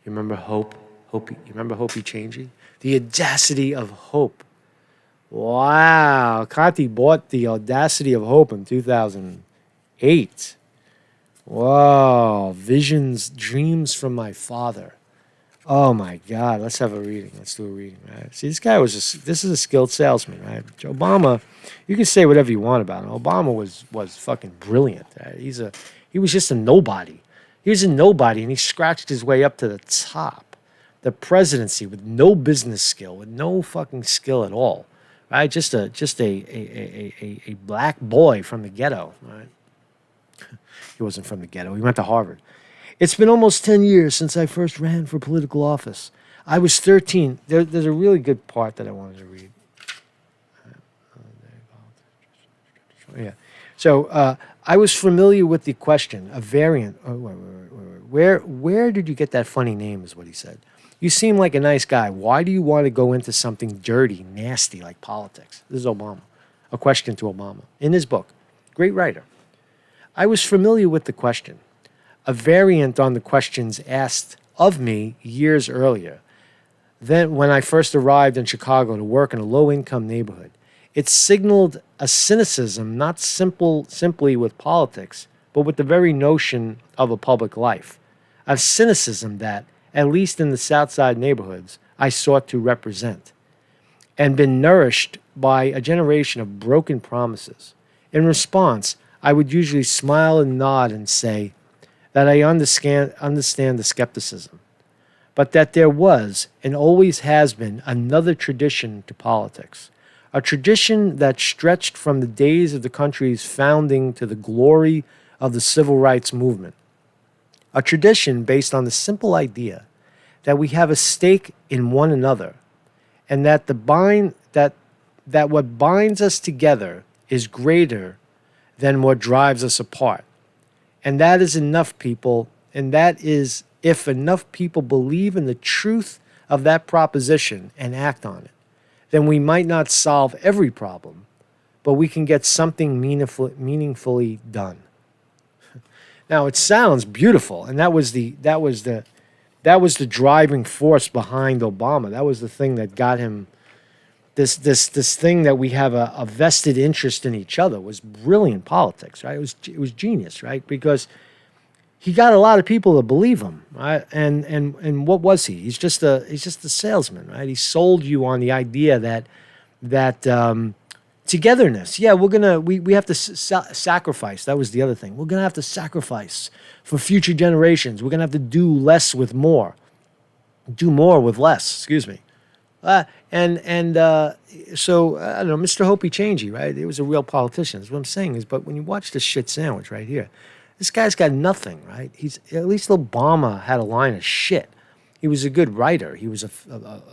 You remember Hope? You remember Hopi Changey? The audacity of hope. Wow. Conte bought the audacity of hope in 2008. Wow. Visions, dreams from my father. Oh my God. Let's have a reading. Let's do a reading, right? See, this is a skilled salesman, right? Obama, you can say whatever you want about him. Obama was fucking brilliant. Right? He was just a nobody. He was a nobody, and he scratched his way up to the top. The presidency with no business skill, with no fucking skill at all, right? Just a black boy from the ghetto, right? He wasn't from the ghetto. He went to Harvard. It's been almost 10 years since I first ran for political office. I was 13. There's a really good part that I wanted to read. Yeah. So I was familiar with the question, a variant. Where did you get that funny name is what he said. You seem like a nice guy. Why do you want to go into something dirty, nasty like politics? This is Obama. A question to Obama. In his book. Great writer. I was familiar with the question. A variant on the questions asked of me years earlier. Then when I first arrived in Chicago to work in a low-income neighborhood. It signaled a cynicism not simply with politics, but with the very notion of a public life. A cynicism that, at least in the South Side neighborhoods, I sought to represent, and been nourished by a generation of broken promises. In response, I would usually smile and nod and say that I understand the skepticism, but that there was and always has been another tradition to politics. A tradition that stretched from the days of the country's founding to the glory of the civil rights movement. A tradition based on the simple idea that we have a stake in one another, and that that what binds us together is greater than what drives us apart. And that is enough people, and that is if enough people believe in the truth of that proposition and act on it. Then we might not solve every problem, but we can get something meaningfully done. Now it sounds beautiful, and that was the driving force behind Obama. That was the thing that got him this thing that we have a vested interest in each other was brilliant politics, right? It was genius, right? Because he got a lot of people to believe him, right? And what was he? He's just a salesman, right? He sold you on the idea that togetherness. Yeah, we have to sacrifice. That was the other thing. We're gonna have to sacrifice for future generations. We're gonna have to do less with more, do more with less. Excuse me. So I don't know, Mr. Hopi Changey, right? He was a real politician. That's what I'm saying is, but when you watch this shit sandwich right here. This guy's got nothing, right? At least Obama had a line of shit. He was a good writer. He was a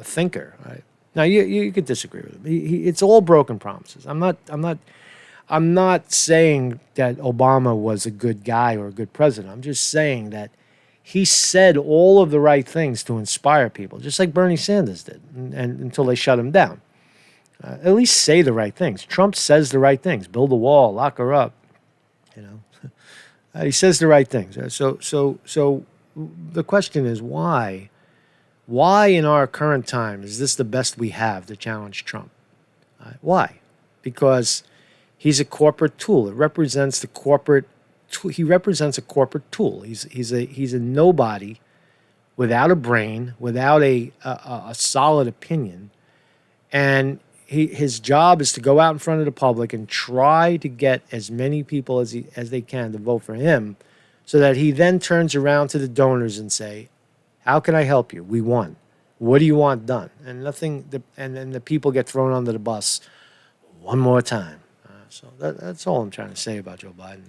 thinker, right? Now you could disagree with him. It's all broken promises. I'm not saying that Obama was a good guy or a good president. I'm just saying that he said all of the right things to inspire people, just like Bernie Sanders did, and until they shut him down. At least say the right things. Trump says the right things. Build a wall, lock her up, you know. He says the right things. So the question is why? Why in our current time is this the best we have to challenge Trump? Why? Because he's a corporate tool. It represents the corporate. He represents a corporate tool. He's a nobody, without a brain, without a solid opinion, and his job is to go out in front of the public and try to get as many people as they can to vote for him, so that he then turns around to the donors and say, "How can I help you? We won. What do you want done?" And nothing. And then the people get thrown under the bus one more time. So that's all I'm trying to say about Joe Biden.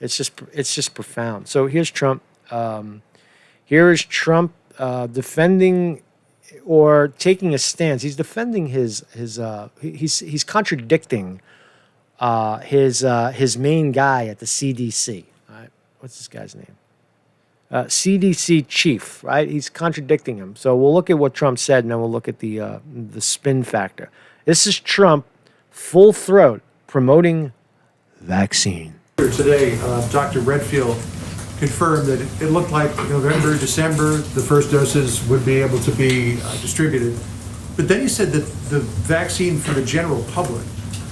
It's just profound. So here's Trump. Here is Trump defending or taking a stance. He's defending he's contradicting his main guy at the CDC. All right, what's this guy's name? CDC chief, right? He's contradicting him. So we'll look at what Trump said, and then we'll look at the spin factor. This is Trump, full throat, promoting vaccine. Today, Dr. Redfield confirmed that it looked like November, December, the first doses would be able to be distributed. But then he said that the vaccine for the general public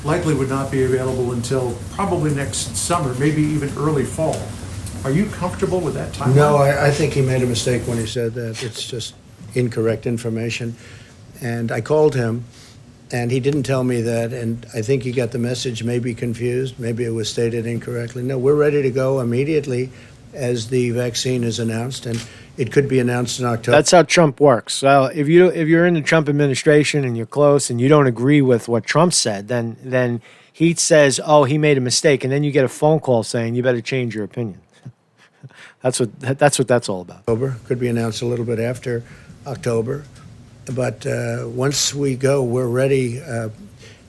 likely would not be available until probably next summer, maybe even early fall. Are you comfortable with that timeline? No, I think he made a mistake when he said that. It's just incorrect information. And I called him, and he didn't tell me that, and I think he got the message maybe confused. Maybe it was stated incorrectly. No, we're ready to go immediately as the vaccine is announced, and it could be announced in October. That's how Trump works. So if you're in the Trump administration and you're close and you don't agree with what Trump said, then he says, "Oh, he made a mistake," and then you get a phone call saying you better change your opinion. That's what that's all about. October could be announced a little bit after October, but once we go, we're ready.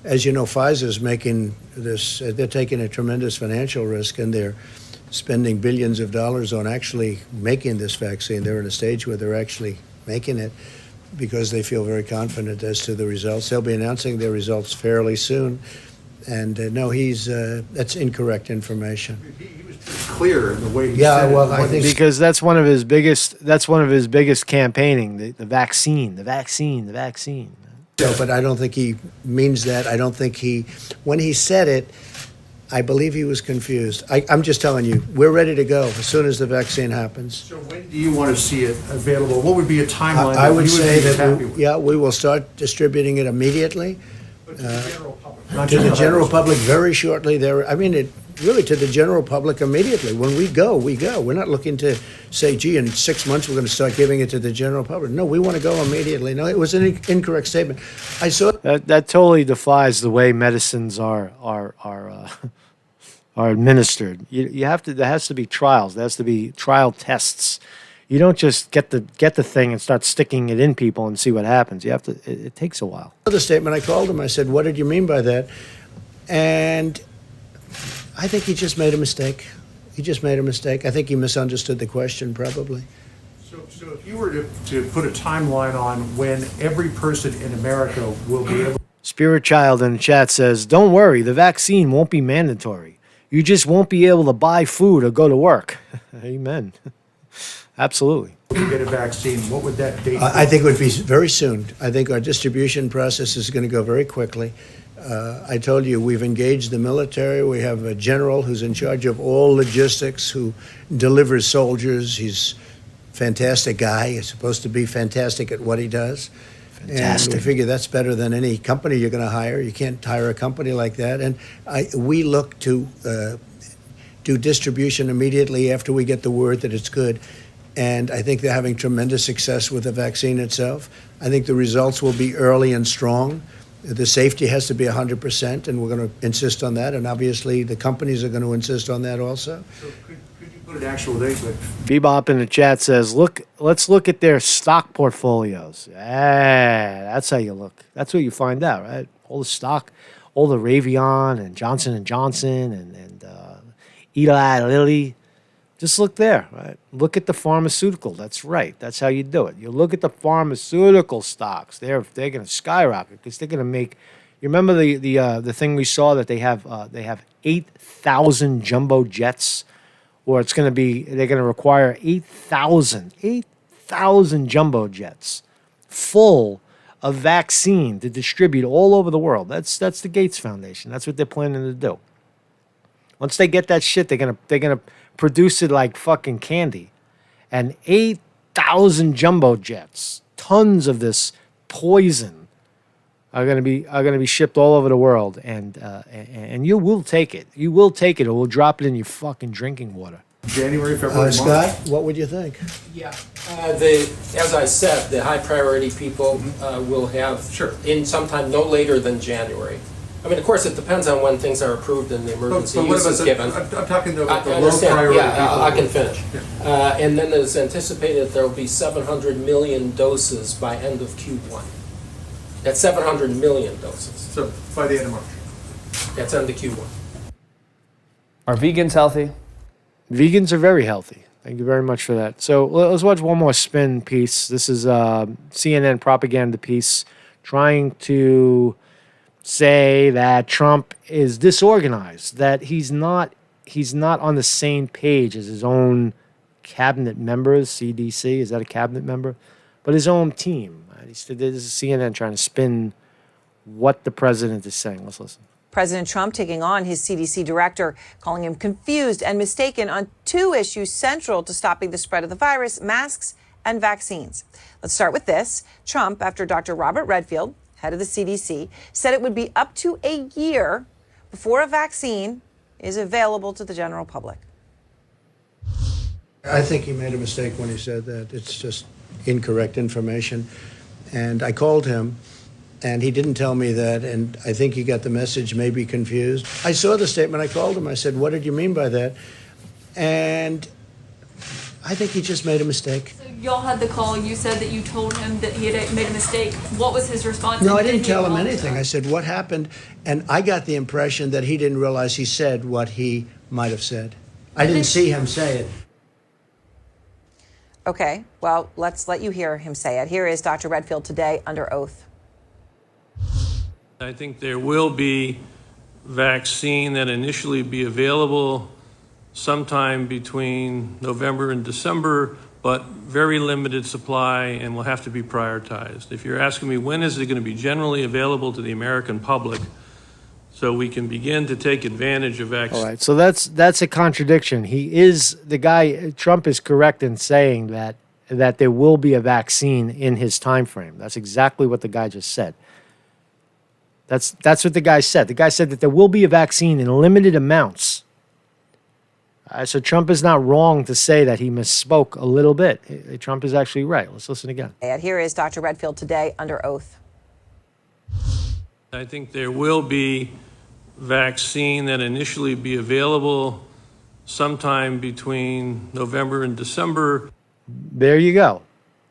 As you know, Pfizer's making this. They're taking a tremendous financial risk, and they're spending billions of dollars on actually making this vaccine. They're in a stage where they're actually making it because they feel very confident as to the results. They'll be announcing their results fairly soon. And no, that's incorrect information. He was pretty clear in the way he said Yeah, well, it. I think Because that's one of his biggest campaigning, the vaccine. so, but I don't think he means that. I don't think when he said it, I believe he was confused. I'm just telling you, we're ready to go as soon as the vaccine happens. So when do you want to see it available? What would be a timeline I that would you say be happy that, with? we will start distributing it immediately. But to the general public, not To just the general others. public very shortly. Really to the general public immediately. When we go, we go. We're not looking to say, gee, in 6 months we're going to start giving it to the general public. No, we want to go immediately. No, it was an incorrect statement. I saw That totally defies the way medicines are administered. You have to. There has to be trials. There has to be trial tests. You don't just get the thing and start sticking it in people and see what happens. You have to. It takes a while. the statement. I called him. I said, what did you mean by that? And I think he just made a mistake. I think he misunderstood the question probably. So if you were to put a timeline on when every person in America will be able Spirit Child in the chat says, "Don't worry, the vaccine won't be mandatory. You just won't be able to buy food or go to work." Amen. Absolutely. to get a vaccine, what would that date be? I think it would be very soon. I think our distribution process is going to go very quickly. I told you we've engaged the military. We have a general who's in charge of all logistics, who delivers soldiers. He's a fantastic guy. He's supposed to be fantastic at what he does. Fantastic. And we figure that's better than any company you're going to hire. You can't hire a company like that. And we look to do distribution immediately after we get the word that it's good. And I think they're having tremendous success with the vaccine itself. I think the results will be early and strong. The safety has to be 100%, and we're going to insist on that. And obviously, the companies are going to insist on that also. So could you put an actual date? But Bebop in the chat says, let's look at their stock portfolios. That's how you look. That's what you find out, right? All the stock, all the Raytheon and Johnson & Johnson and Eli Lilly. Just look there, right? Look at the pharmaceutical. That's right. That's how you do it. You look at the pharmaceutical stocks. They're going to skyrocket because they're going to make. You remember the thing we saw that they have 8,000 jumbo jets, or it's going to be they're going to require 8,000 jumbo jets full of vaccine to distribute all over the world. That's the Gates Foundation. That's what they're planning to do. Once they get that shit, they're gonna produce it like fucking candy, and 8,000 jumbo jets, tons of this poison, are going to be shipped all over the world, and you will take it. You will take it, or we'll drop it in your fucking drinking water. January, February, March. Scott, what would you think? Yeah, as I said, the high priority people will have in sometime no later than January. I mean, of course, it depends on when things are approved and the emergency But what use about is given. I'm talking about the I low understand. priority people. Yeah, I can finish. Yeah. And then it's anticipated there will be 700 million doses by end of Q1. That's 700 million doses. So by the end of March. That's end of Q1. Are vegans healthy? Vegans are very healthy. Thank you very much for that. So let's watch one more spin piece. This is a CNN propaganda piece trying to say that Trump is disorganized, that he's not on the same page as his own cabinet members, CDC, is that a cabinet member? But his own team. This is CNN trying to spin what the president is saying. Let's listen. President Trump taking on his CDC director, calling him confused and mistaken on two issues central to stopping the spread of the virus: masks and vaccines. Let's start with this. Trump, after Dr. Robert Redfield, head of the CDC, said it would be up to a year before a vaccine is available to the general public. I think he made a mistake when he said that. It's just incorrect information. And I called him, and he didn't tell me that, and I think he got the message, maybe confused. I saw the statement. I called him. I said, what did you mean by that? And I think he just made a mistake. So y'all had the call. You said that you told him that he had made a mistake. What was his response? No, I didn't tell him anything. I said, what happened? And I got the impression that he didn't realize he said what he might have said. I didn't see him say it. Okay, well, let's let you hear him say it. Here is Dr. Redfield today under oath. I think there will be vaccine that initially be available sometime between November and December, but very limited supply and will have to be prioritized. If you're asking me when is it going to be generally available to the American public so we can begin to take advantage of vaccine. All right, so that's a contradiction. Trump is correct in saying that there will be a vaccine in his time frame. That's exactly what the guy just said. That's what the guy said. The guy said that there will be a vaccine in limited amounts. So Trump is not wrong to say that he misspoke a little bit. Trump is actually right. Let's listen again. And here is Dr. Redfield today under oath. I think there will be vaccine that initially be available sometime between November and December. There you go.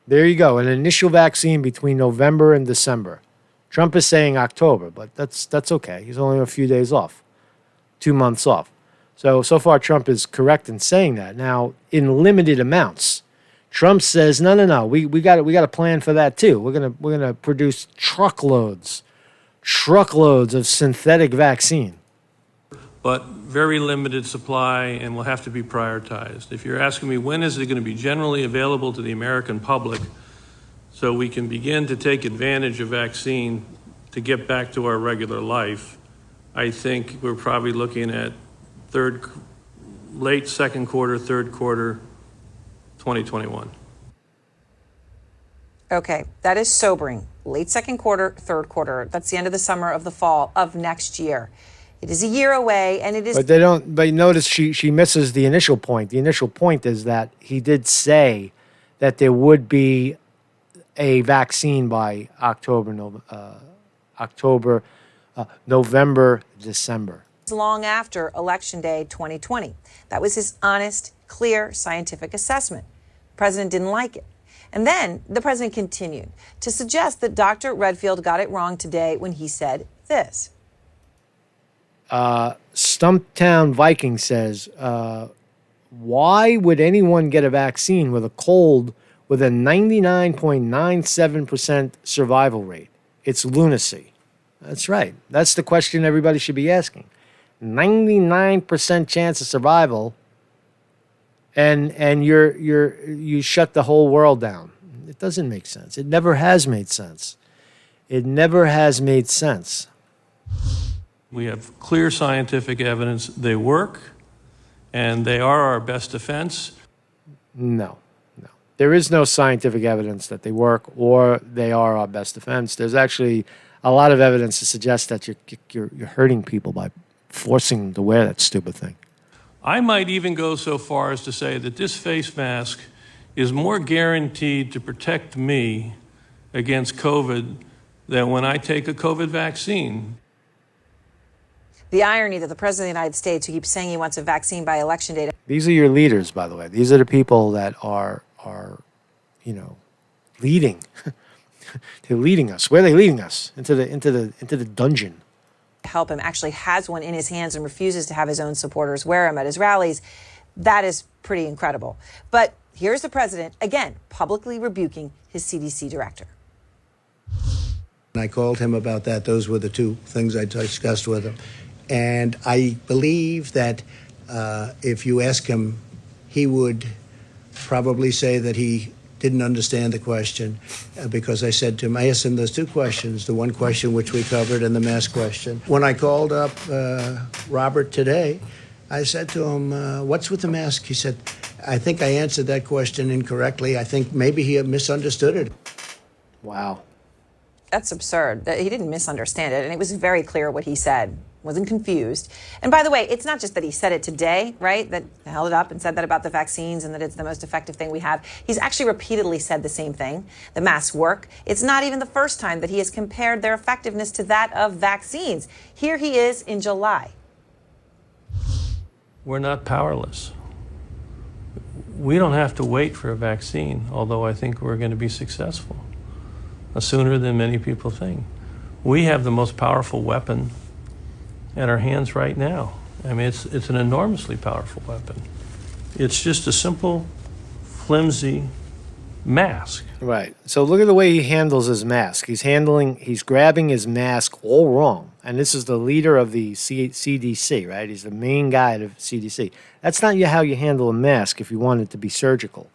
There you go. An initial vaccine between November and December. Trump is saying October, but that's okay. He's only a few days off, 2 months off. So far Trump is correct in saying that. Now, in limited amounts, Trump says, no, we got a plan for that too. We're gonna produce truckloads of synthetic vaccine. But very limited supply and will have to be prioritized. If you're asking me when is it going to be generally available to the American public so we can begin to take advantage of vaccine to get back to our regular life, I think we're probably looking at late second quarter, third quarter, 2021. Okay, that is sobering. Late second quarter, third quarter. That's the end of the summer, of the fall of next year. It is a year away, and it is. But notice she misses the initial point. The initial point is that he did say that there would be a vaccine by November, December. Long after Election Day 2020. That was his honest, clear, scientific assessment. The president didn't like it. And then the president continued to suggest that Dr. Redfield got it wrong today when he said this. Stumptown Viking says, why would anyone get a vaccine with a cold with a 99.97% survival rate? It's lunacy. That's right. That's the question everybody should be asking. 99% chance of survival, and you shut the whole world down. It doesn't make sense. It never has made sense. It never has made sense. We have clear scientific evidence they work, and they are our best defense. No. There is no scientific evidence that they work or they are our best defense. There's actually a lot of evidence to suggest that you're hurting people by forcing them to wear that stupid thing. I might even go so far as to say that this face mask is more guaranteed to protect me against COVID than when I take a COVID vaccine. The irony that the President of the United States, who keeps saying he wants a vaccine by election day. These are your leaders, by the way. These are the people that are leading. They're leading us. Where are they leading us? Into the dungeon. Help him actually has one in his hands and refuses to have his own supporters wear him at his rallies. That is pretty incredible. But here's the president, again, publicly rebuking his CDC director. I called him about that. Those were the two things I discussed with him. And I believe that if you ask him, he would probably say that he didn't understand the question because I said to him, I asked him those two questions, the one question which we covered and the mask question. When I called up Robert today, I said to him, what's with the mask? He said, I think I answered that question incorrectly. I think maybe he misunderstood it. Wow. That's absurd. He didn't misunderstand it, and it was very clear what he said. Wasn't confused. And by the way, it's not just that he said it today, right? That held it up and said that about the vaccines and that it's the most effective thing we have. He's actually repeatedly said the same thing. The masks work. It's not even the first time that he has compared their effectiveness to that of vaccines. Here he is in July. We're not powerless. We don't have to wait for a vaccine, although I think we're going to be successful sooner than many people think. We have the most powerful weapon at our hands right now. I mean, it's an enormously powerful weapon. It's just a simple, flimsy mask. Right. So look at the way he handles his mask. He's grabbing his mask all wrong. And this is the leader of the CDC, right? He's the main guy of CDC. That's not how you handle a mask if you want it to be surgical.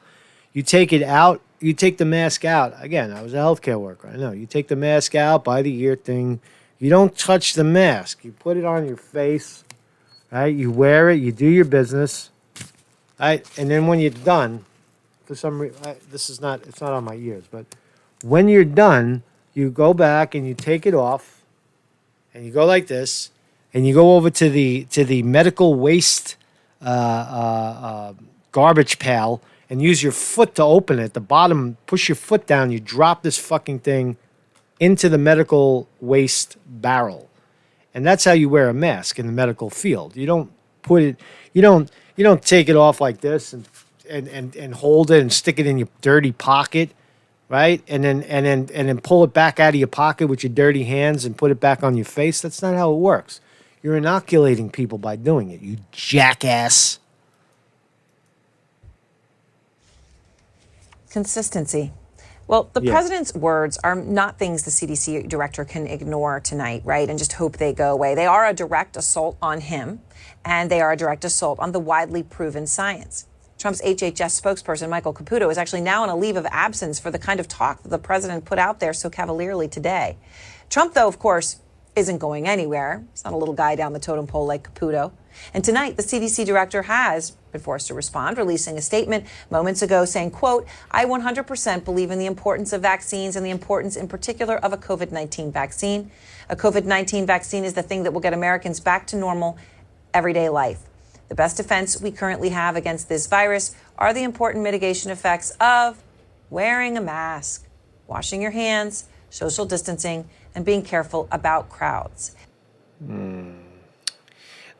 You take it out, you take the mask out. Again, I was a healthcare worker. I know. You take the mask out by the ear thing. You don't touch the mask. You put it on your face, right? You wear it. You do your business, right? And then when you're done, for some reason, it's not on my ears, but when you're done, you go back and you take it off, and you go like this, and you go over to the medical waste garbage pail and use your foot to open it. The bottom, push your foot down. You drop this fucking thing into the medical waste barrel. And that's how you wear a mask in the medical field. You don't put it, you don't take it off like this and hold it and stick it in your dirty pocket, right? And then pull it back out of your pocket with your dirty hands and put it back on your face. That's not how it works. You're inoculating people by doing it, you jackass. Consistency. Well, the president's words are not things the CDC director can ignore tonight, right, and just hope they go away. They are a direct assault on him, and they are a direct assault on the widely proven science. Trump's HHS spokesperson, Michael Caputo, is actually now on a leave of absence for the kind of talk that the president put out there so cavalierly today. Trump, though, of course, isn't going anywhere. He's not a little guy down the totem pole like Caputo. And tonight, the CDC director has been forced to respond, releasing a statement moments ago saying, quote, I 100% believe in the importance of vaccines and the importance in particular of a COVID-19 vaccine. A COVID-19 vaccine is the thing that will get Americans back to normal everyday life. The best defense we currently have against this virus are the important mitigation effects of wearing a mask, washing your hands, social distancing, and being careful about crowds.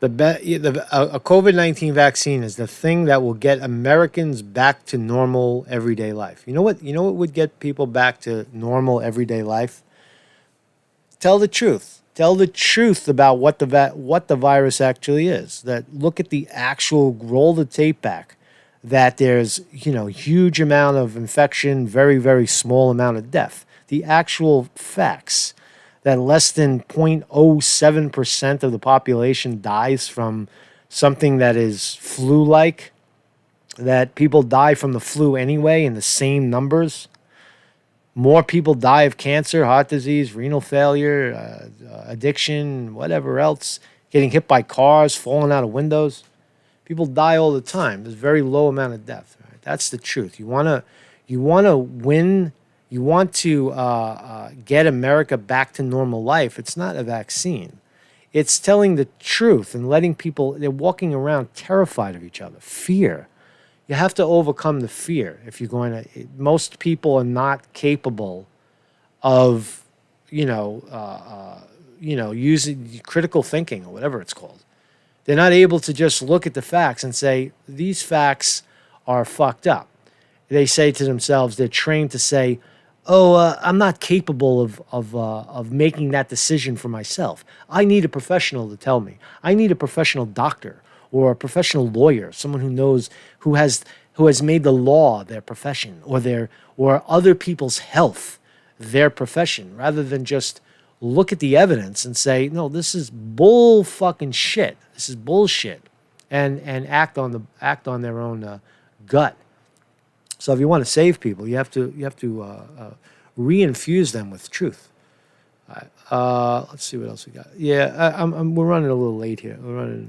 A COVID-19 vaccine is the thing that will get Americans back to normal everyday life. You know what would get people back to normal everyday life? Tell the truth. Tell the truth about what the virus actually is. That look at the actual, roll the tape back. That there's huge amount of infection, very, very small amount of death. The actual facts. That less than 0.07% of the population dies from something that is flu-like, that people die from the flu anyway in the same numbers. More people die of cancer, heart disease, renal failure, addiction, whatever else, getting hit by cars, falling out of windows. People die all the time. There's a very low amount of death. Right? That's the truth. You wanna win you want to get America back to normal life, it's not a vaccine. It's telling the truth and letting people, they're walking around terrified of each other. Fear. You have to overcome the fear if you're going to. Most people are not capable of, using critical thinking or whatever it's called. They're not able to just look at the facts and say, these facts are fucked up. They say to themselves, they're trained to say, I'm not capable of making that decision for myself. I need a professional to tell me. I need a professional doctor or a professional lawyer, someone who knows, who has made the law their profession, or other people's health their profession, rather than just look at the evidence and say, no, this is bull fucking shit. This is bullshit, and act on their own gut. So if you want to save people, you have to reinfuse them with truth. Let's see what else we got. Yeah, we're running a little late here. We're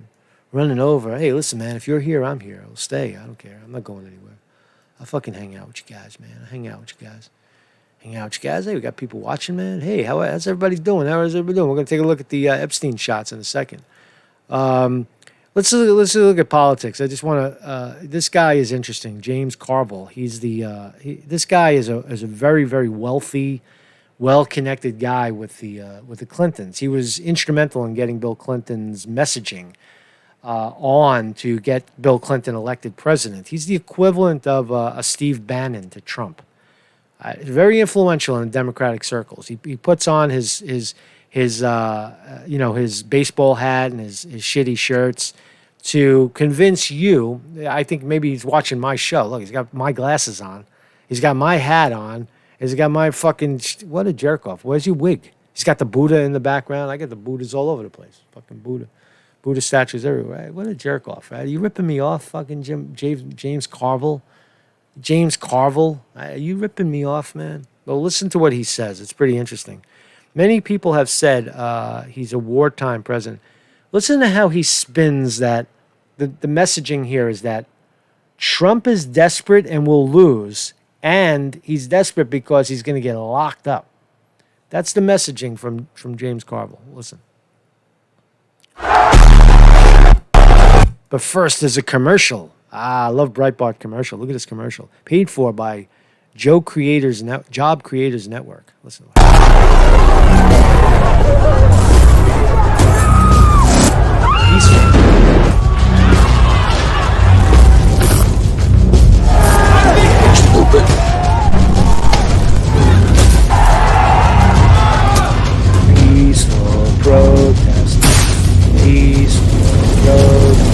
running over. Hey, listen, man, if you're here, I'm here. I'll stay. I don't care. I'm not going anywhere. I'll fucking hang out with you guys, man. I'll hang out with you guys. Hey, we got people watching, man. Hey, how's everybody doing? How is everybody doing? We're going to take a look at the Epstein shots in a second. Let's look at politics. I just want to. This guy is interesting, James Carville. He's this guy is a very, very wealthy, well-connected guy with the Clintons. He was instrumental in getting Bill Clinton's messaging on to get Bill Clinton elected president. He's the equivalent of a Steve Bannon to Trump. Very influential in Democratic circles. He puts on his baseball hat and his shitty shirts to convince you. I think maybe he's watching my show. Look, he's got my glasses on. He's got my hat on. He's got my fucking, what a jerk off. Where's your wig? He's got the Buddha in the background. I got the Buddhas all over the place. Fucking Buddha statues everywhere. Right? What a jerk off, right? Are you ripping me off, fucking James Carville? James Carville? Are you ripping me off, man? Well, listen to what he says. It's pretty interesting. Many people have said he's a wartime president. Listen to how he spins that. The messaging here is that Trump is desperate and will lose, and he's desperate because he's going to get locked up. That's the messaging from James Carville. Listen. But first, there's a commercial. I love Breitbart commercial. Look at this commercial. Paid for by Job Creators Network. Listen. Peaceful protest. Peaceful protest.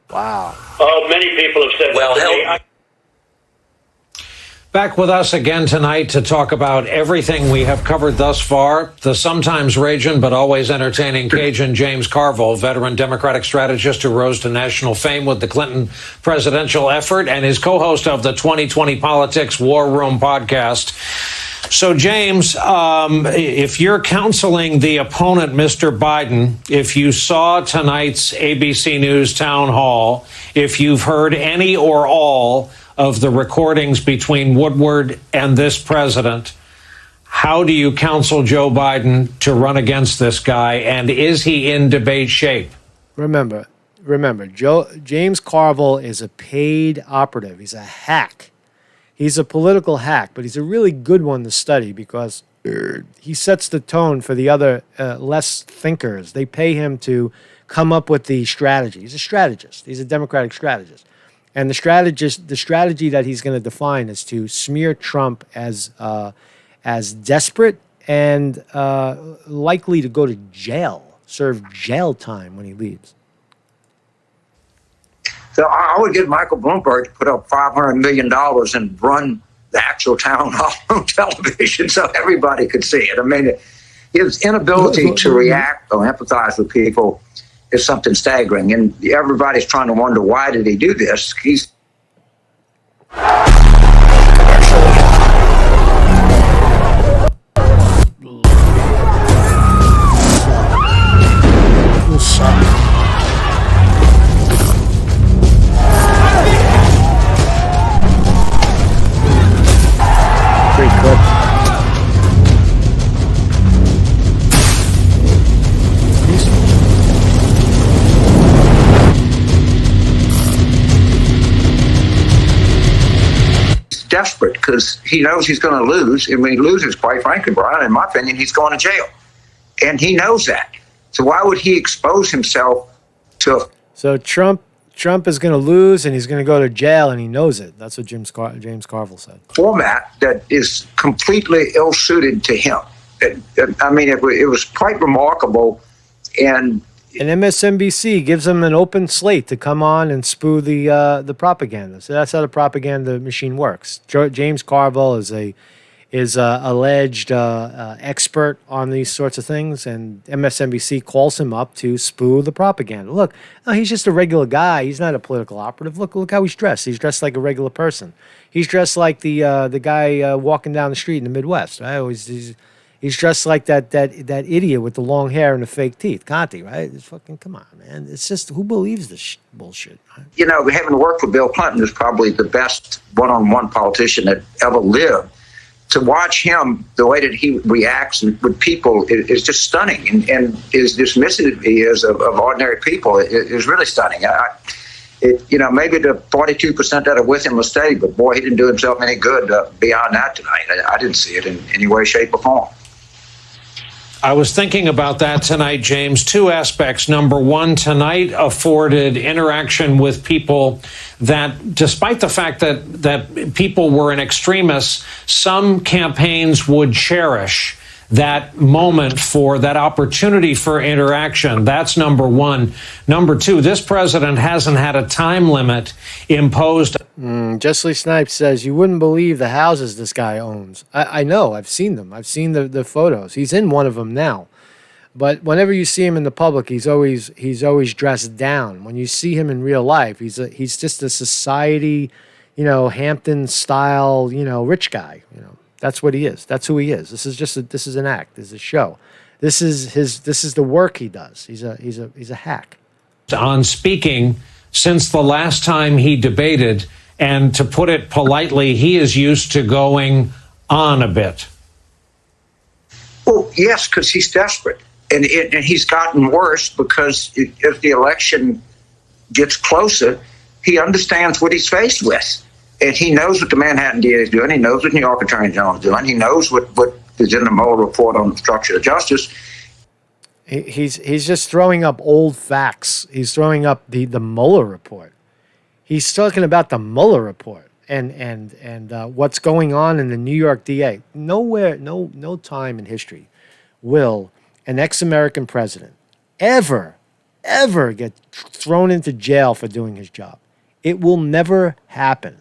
Wow. Many people have said that to me. Back with us again tonight to talk about everything we have covered thus far. The sometimes raging but always entertaining Cajun James Carville, veteran Democratic strategist who rose to national fame with the Clinton presidential effort, and is co-host of the 2020 Politics War Room podcast. So, James, if you're counseling the opponent, Mr. Biden, if you saw tonight's ABC News town hall, if you've heard any or all of the recordings between Woodward and this president, how do you counsel Joe Biden to run against this guy? And is he in debate shape? Remember, James Carville is a paid operative. He's a hack. He's a political hack, but he's a really good one to study because he sets the tone for the other less thinkers. They pay him to come up with the strategy. He's a strategist. He's a Democratic strategist. And the strategy that he's going to define is to smear Trump as desperate and likely to go to jail, serve jail time when he leaves. So I would get Michael Bloomberg to put up $500 million and run the actual town hall on television so everybody could see it. I mean, his inability to react or empathize with people is something staggering. And everybody's trying to wonder, why did he do this? He's because he knows he's going to lose. And when he loses, quite frankly, Brian, in my opinion, he's going to jail. And he knows that. So why would he expose himself to... So Trump is going to lose, and he's going to go to jail, and he knows it. That's what James Carville said. ...format that is completely ill-suited to him. I mean, it was quite remarkable. And MSNBC gives him an open slate to come on and spew the propaganda. So that's how the propaganda machine works. James Carville is a alleged expert on these sorts of things, and MSNBC calls him up to spew the propaganda. Look, no, he's just a regular guy. He's not a political operative. Look how he's dressed. He's dressed like a regular person. He's dressed like the guy walking down the street in the Midwest. Right? He's dressed like that idiot with the long hair and the fake teeth, Conte, right? It's fucking, come on, man. It's just, who believes this bullshit? Right? You know, having worked for Bill Clinton is probably the best one-on-one politician that ever lived. To watch him, the way that he reacts with people is just stunning, and as dismissive he is of ordinary people is really stunning. Maybe the 42% that are with him will stay, but boy, he didn't do himself any good beyond that tonight. I didn't see it in any way, shape, or form. I was thinking about that tonight, James. Two aspects. Number one, tonight afforded interaction with people that, despite the fact that people were in extremis, some campaigns would cherish that moment for that opportunity for interaction. That's number one. Number two, this president hasn't had a time limit imposed. Jessley Snipes says, you wouldn't believe the houses this guy owns. I know. I've seen them. I've seen the photos. He's in one of them now. But whenever you see him in the public, he's always dressed down. When you see him in real life, he's just a society, Hampton style, rich guy. That's what he is. That's who he is. This is an act. This is a show. This is the work he does. He's a hack. On speaking since the last time he debated, and to put it politely, he is used to going on a bit. Well, yes, because he's desperate. And he's gotten worse because as the election gets closer, he understands what he's faced with. And he knows what the Manhattan DA is doing. He knows what New York Attorney General is doing. He knows what is in the Mueller report on obstruction of justice. He's just throwing up old facts. He's throwing up the Mueller report. He's talking about the Mueller report and what's going on in the New York DA. Nowhere, no time in history will an ex-American president ever get thrown into jail for doing his job. It will never happen.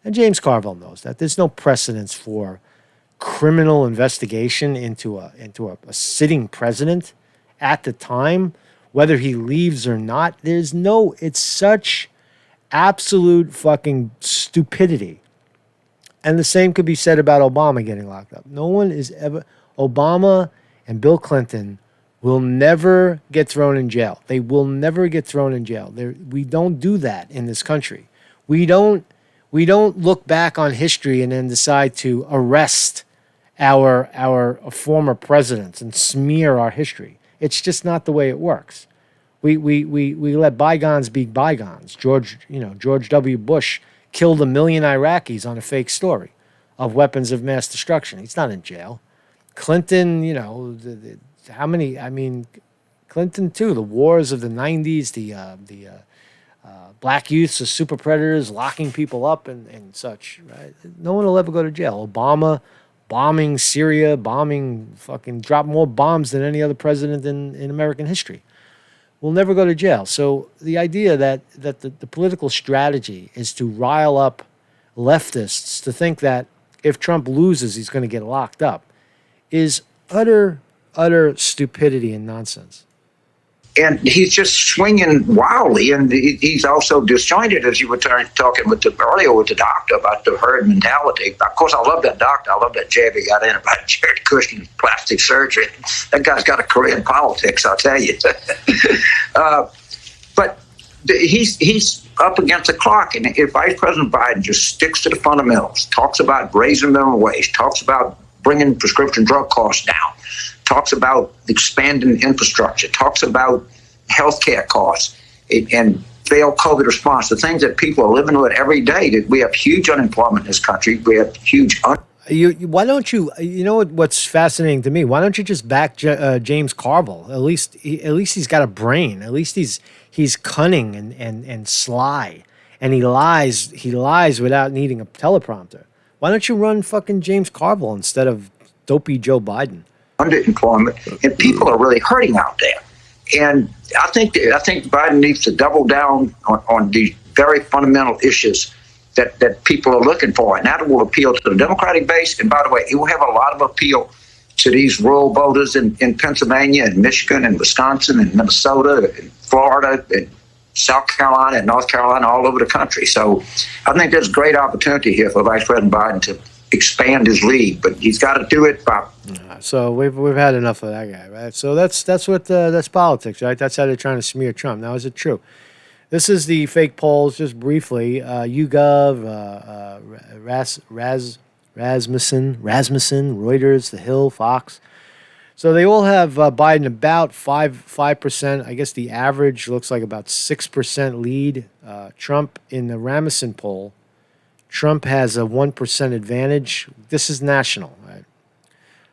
And James Carville knows that. There's no precedence for criminal investigation into a sitting president at the time, whether he leaves or not. It's such absolute fucking stupidity. And the same could be said about Obama getting locked up. Obama and Bill Clinton will never get thrown in jail. They will never get thrown in jail. We don't do that in this country. We don't look back on history and then decide to arrest our former presidents and smear our history. It's just not the way it works. We let bygones be bygones. George W. Bush killed 1 million Iraqis on a fake story of weapons of mass destruction. He's not in jail. Clinton, how many? I mean, Clinton too. The wars of the '90s, the black youths as super predators, locking people up and such. Right? No one will ever go to jail. Obama bombing Syria, dropped more bombs than any other president in American history. Will never go to jail. So the idea that the political strategy is to rile up leftists to think that if Trump loses, he's going to get locked up is utter stupidity and nonsense. And he's just swinging wildly, and he's also disjointed, as you were talking earlier with the doctor about the herd mentality. Of course, I love that doctor. I love that jab he got in about Jared Kushner's plastic surgery. That guy's got a career in politics, I'll tell you. But he's up against the clock, and if Vice President Biden just sticks to the fundamentals, talks about raising minimum wage, talks about bringing prescription drug costs down, talks about expanding infrastructure, talks about healthcare costs, and failed COVID response, the things that people are living with every day. That we have huge unemployment in this country. We have huge. Why don't you? You know what's fascinating to me? Why don't you just back James Carville? At least he's got a brain. At least he's cunning and sly, and he lies without needing a teleprompter. Why don't you run fucking James Carville instead of dopey Joe Biden? Underemployment, and people are really hurting out there. And I think Biden needs to double down on these very fundamental issues that people are looking for, and that will appeal to the Democratic base. And by the way, it will have a lot of appeal to these rural voters in Pennsylvania and Michigan and Wisconsin and Minnesota and Florida and South Carolina and North Carolina, all over the country. So I think there's great opportunity here for Vice President Biden to expand his lead, but he's got to do it by. So we've had enough of that guy, right? So that's politics, right? That's how they're trying to smear Trump. Now, is it true? This is the fake polls, just briefly. YouGov, Rasmussen, Reuters, The Hill, Fox. So they all have Biden about 5%. I guess the average looks like about 6% lead. Trump in the Rasmussen poll, Trump has a 1% advantage. This is national, right?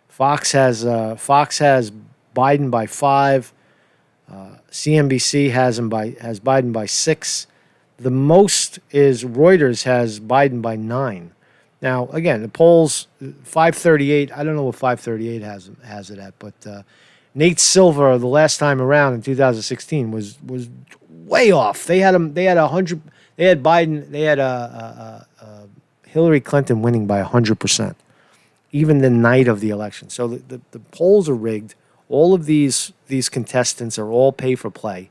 Fox has Biden by 5. CNBC has Biden by 6. The most is Reuters has Biden by 9. Now, again, the polls 538. I don't know what 538 has it at, but Nate Silver the last time around in 2016 was way off. They had Biden. They had Hillary Clinton winning by 100%, even the night of the election. So the polls are rigged. All of these contestants are all pay for play.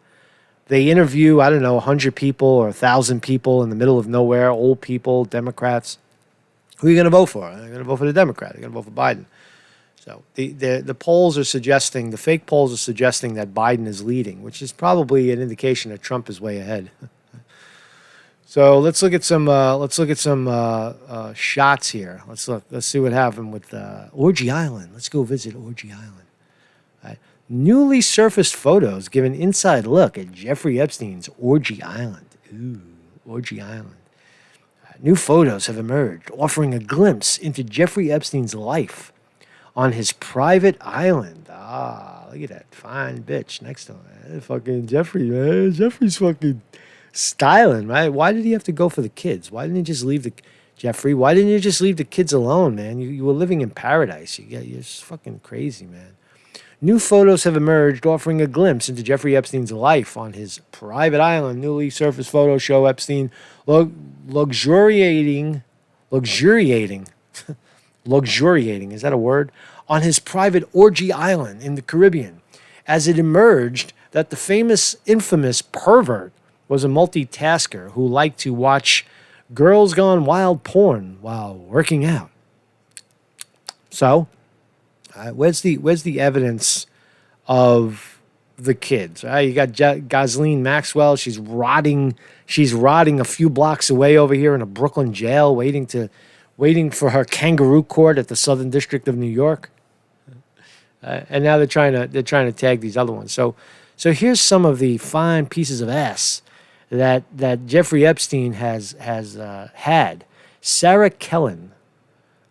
They interview, I don't know, 100 people or 1,000 people in the middle of nowhere, old people, Democrats. Who are you going to vote for? They're going to vote for the Democrat. They're going to vote for Biden. So the polls are suggesting, the fake polls are suggesting that Biden is leading, which is probably an indication that Trump is way ahead. So let's look at some shots here. Let's see what happened with Orgy Island. Let's go visit Orgy Island. Newly surfaced photos give an inside look at Jeffrey Epstein's Orgy Island. Ooh, Orgy Island. New photos have emerged, offering a glimpse into Jeffrey Epstein's life on his private island. Ah, look at that fine bitch next to him. Man. Fucking Jeffrey, man. Jeffrey's fucking styling, right? Why did he have to go for the kids? Why didn't he just leave Jeffrey? Why didn't you just leave the kids alone, man? You were living in paradise. You're just fucking crazy, man. New photos have emerged, offering a glimpse into Jeffrey Epstein's life on his private island. Newly surfaced photos show Epstein luxuriating, is that a word? On his private Orgy Island in the Caribbean. As it emerged that the infamous pervert was a multitasker who liked to watch Girls Gone Wild porn while working out. So, where's the evidence of the kids? You got Ghislaine Maxwell. She's rotting a few blocks away over here in a Brooklyn jail, waiting for her kangaroo court at the Southern District of New York. And now they're trying to tag these other ones. So here's some of the fine pieces of ass that Jeffrey Epstein has had. Sarah Kellen.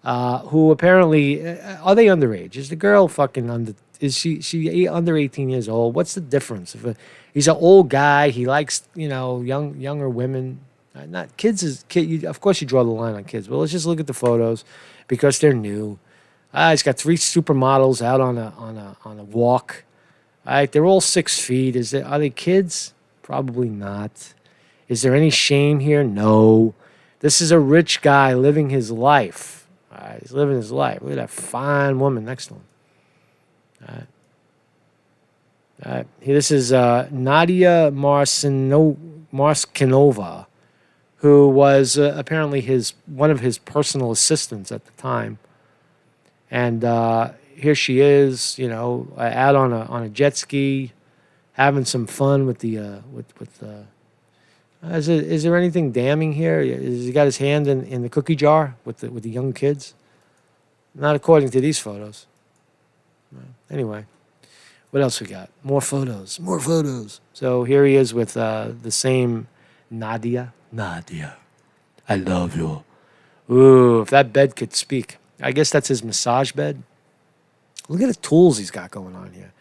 Who apparently are they underage? Is the girl fucking is she under 18 years old? What's the difference? If he's an old guy, he likes younger women, not kids. Of course, you draw the line on kids. But let's just look at the photos because they're new. He's got 3 supermodels out on a walk. All right, they're all 6 feet. Are they kids? Probably not. Is there any shame here? No. This is a rich guy living his life. All right, he's living his life. Look at that fine woman next to him. All right. This is Nadia Marskanova, who was apparently one of his personal assistants at the time. And here she is, out on a jet ski, having some fun with the Is there anything damning here? Has he got his hand in the cookie jar with the young kids? Not according to these photos. Anyway, What else we got? More photos. More photos. So here he is with the same Nadia. Nadia, I love you. Ooh, if that bed could speak. I guess that's his massage bed. Look at the tools he's got going on here.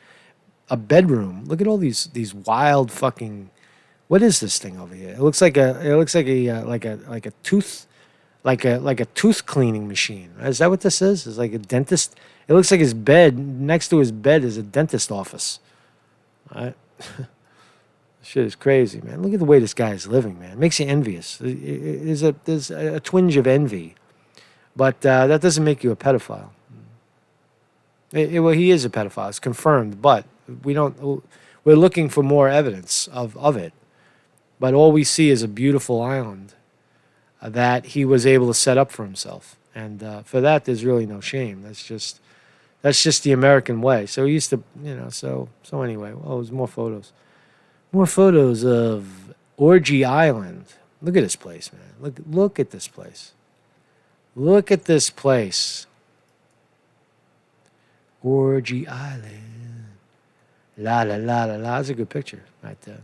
A bedroom. Look at all these wild fucking. What is this thing over here? It looks like a tooth cleaning machine. Is that what this is? It's like a dentist. It looks like his bed. Next to his bed is a dentist office. All right. Shit is crazy, man. Look at the way this guy is living, man. It makes you envious. There's a twinge of envy, but that doesn't make you a pedophile. Well, he is a pedophile. It's confirmed, but we're looking for more evidence of it. But all we see is a beautiful island that he was able to set up for himself, and for that, there's really no shame. That's just the American way. So he used to, So anyway, there's more photos. More photos of Orgy Island. Look at this place, man. Look at this place. Look at this place. Orgy Island. La la la la la. That's a good picture right there.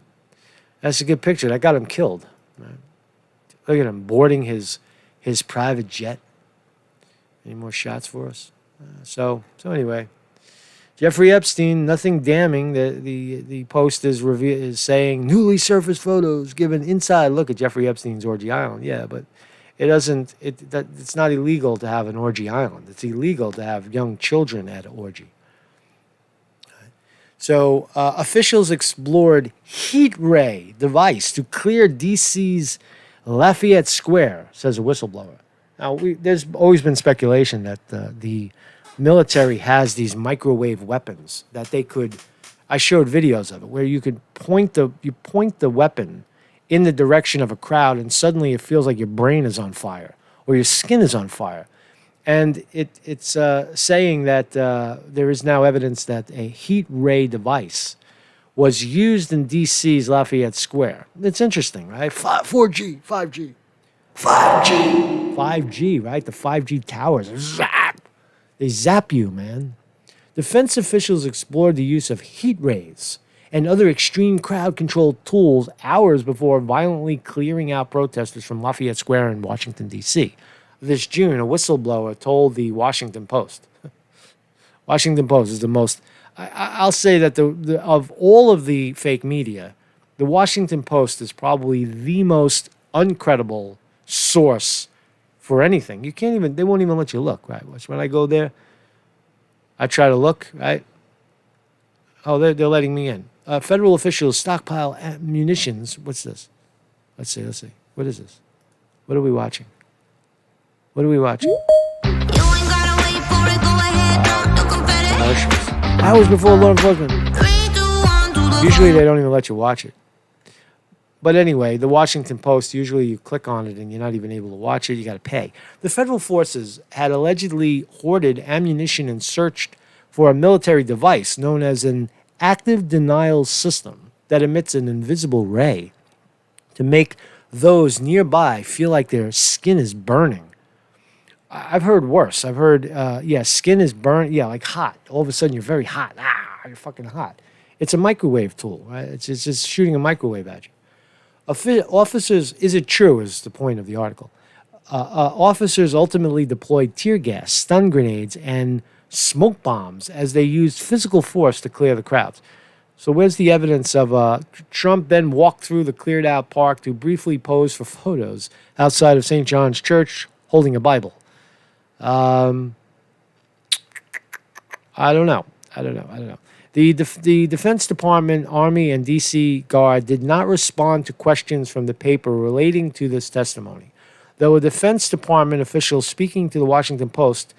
That's a good picture. That got him killed. Right? Look at him boarding his private jet. Any more shots for us? So anyway. Jeffrey Epstein, nothing damning. The post is saying newly surfaced photos give an inside look at Jeffrey Epstein's Orgy Island. Yeah, but it doesn't. It's not illegal to have an orgy island. It's illegal to have young children at an orgy. So officials explored heat ray device to clear D.C.'s Lafayette Square, says a whistleblower. Now, there's always been speculation that the military has these microwave weapons that they could. I showed videos of it where you could point the weapon in the direction of a crowd, and suddenly it feels like your brain is on fire or your skin is on fire. And it's saying that there is now evidence that a heat ray device was used in D.C.'s Lafayette Square. It's interesting, right? 4G, 5G, 5G, right? The 5G towers. Zap! They zap you, man. Defense officials explored the use of heat rays and other extreme crowd-controlled tools hours before violently clearing out protesters from Lafayette Square in Washington, D.C. This June, a whistleblower told the Washington Post. Washington Post is the most... I'll say that of all of the fake media, the Washington Post is probably the most uncredible source for anything. You can't even... They won't even let you look, right? When I go there, I try to look, right? Oh, they're letting me in. Federal officials stockpile munitions. What's this? Let's see. What is this? What are we watching? What are we watching? Hours before law enforcement. Usually they don't even let you watch it. But anyway, the Washington Post, usually you click on it and you're not even able to watch it. You got to pay. The federal forces had allegedly hoarded ammunition and searched for a military device known as an active denial system that emits an invisible ray to make those nearby feel like their skin is burning. I've heard worse. I've heard, skin is burnt, like hot. All of a sudden, you're very hot. You're fucking hot. It's a microwave tool, right? It's just shooting a microwave at you. Officers, is it true, is the point of the article. Officers ultimately deployed tear gas, stun grenades, and smoke bombs as they used physical force to clear the crowds. So where's the evidence of Trump then walked through the cleared-out park to briefly pose for photos outside of St. John's Church holding a Bible? I don't know. The Defense Department, Army, and D.C. Guard did not respond to questions from the paper relating to this testimony, though a Defense Department official speaking to the Washington Post,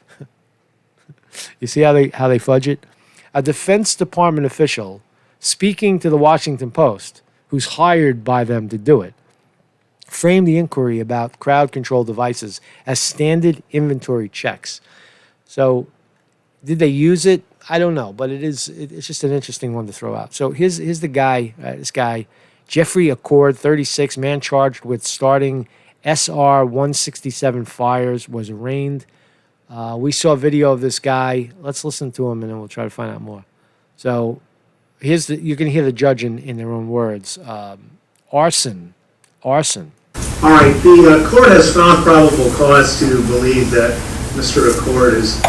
you see how they fudge it? A Defense Department official speaking to the Washington Post, who's hired by them to do it, framed the inquiry about crowd control devices as standard inventory checks. So, did they use it? I don't know, but it's just an interesting one to throw out. So here's the guy, this guy, Jeffrey Accord, 36, man charged with starting SR-167 fires, was arraigned. We saw a video of this guy. Let's listen to him, and then we'll try to find out more. So You can hear the judge in their own words. Arson. All right, the court has found probable cause to believe that Mr. Accord is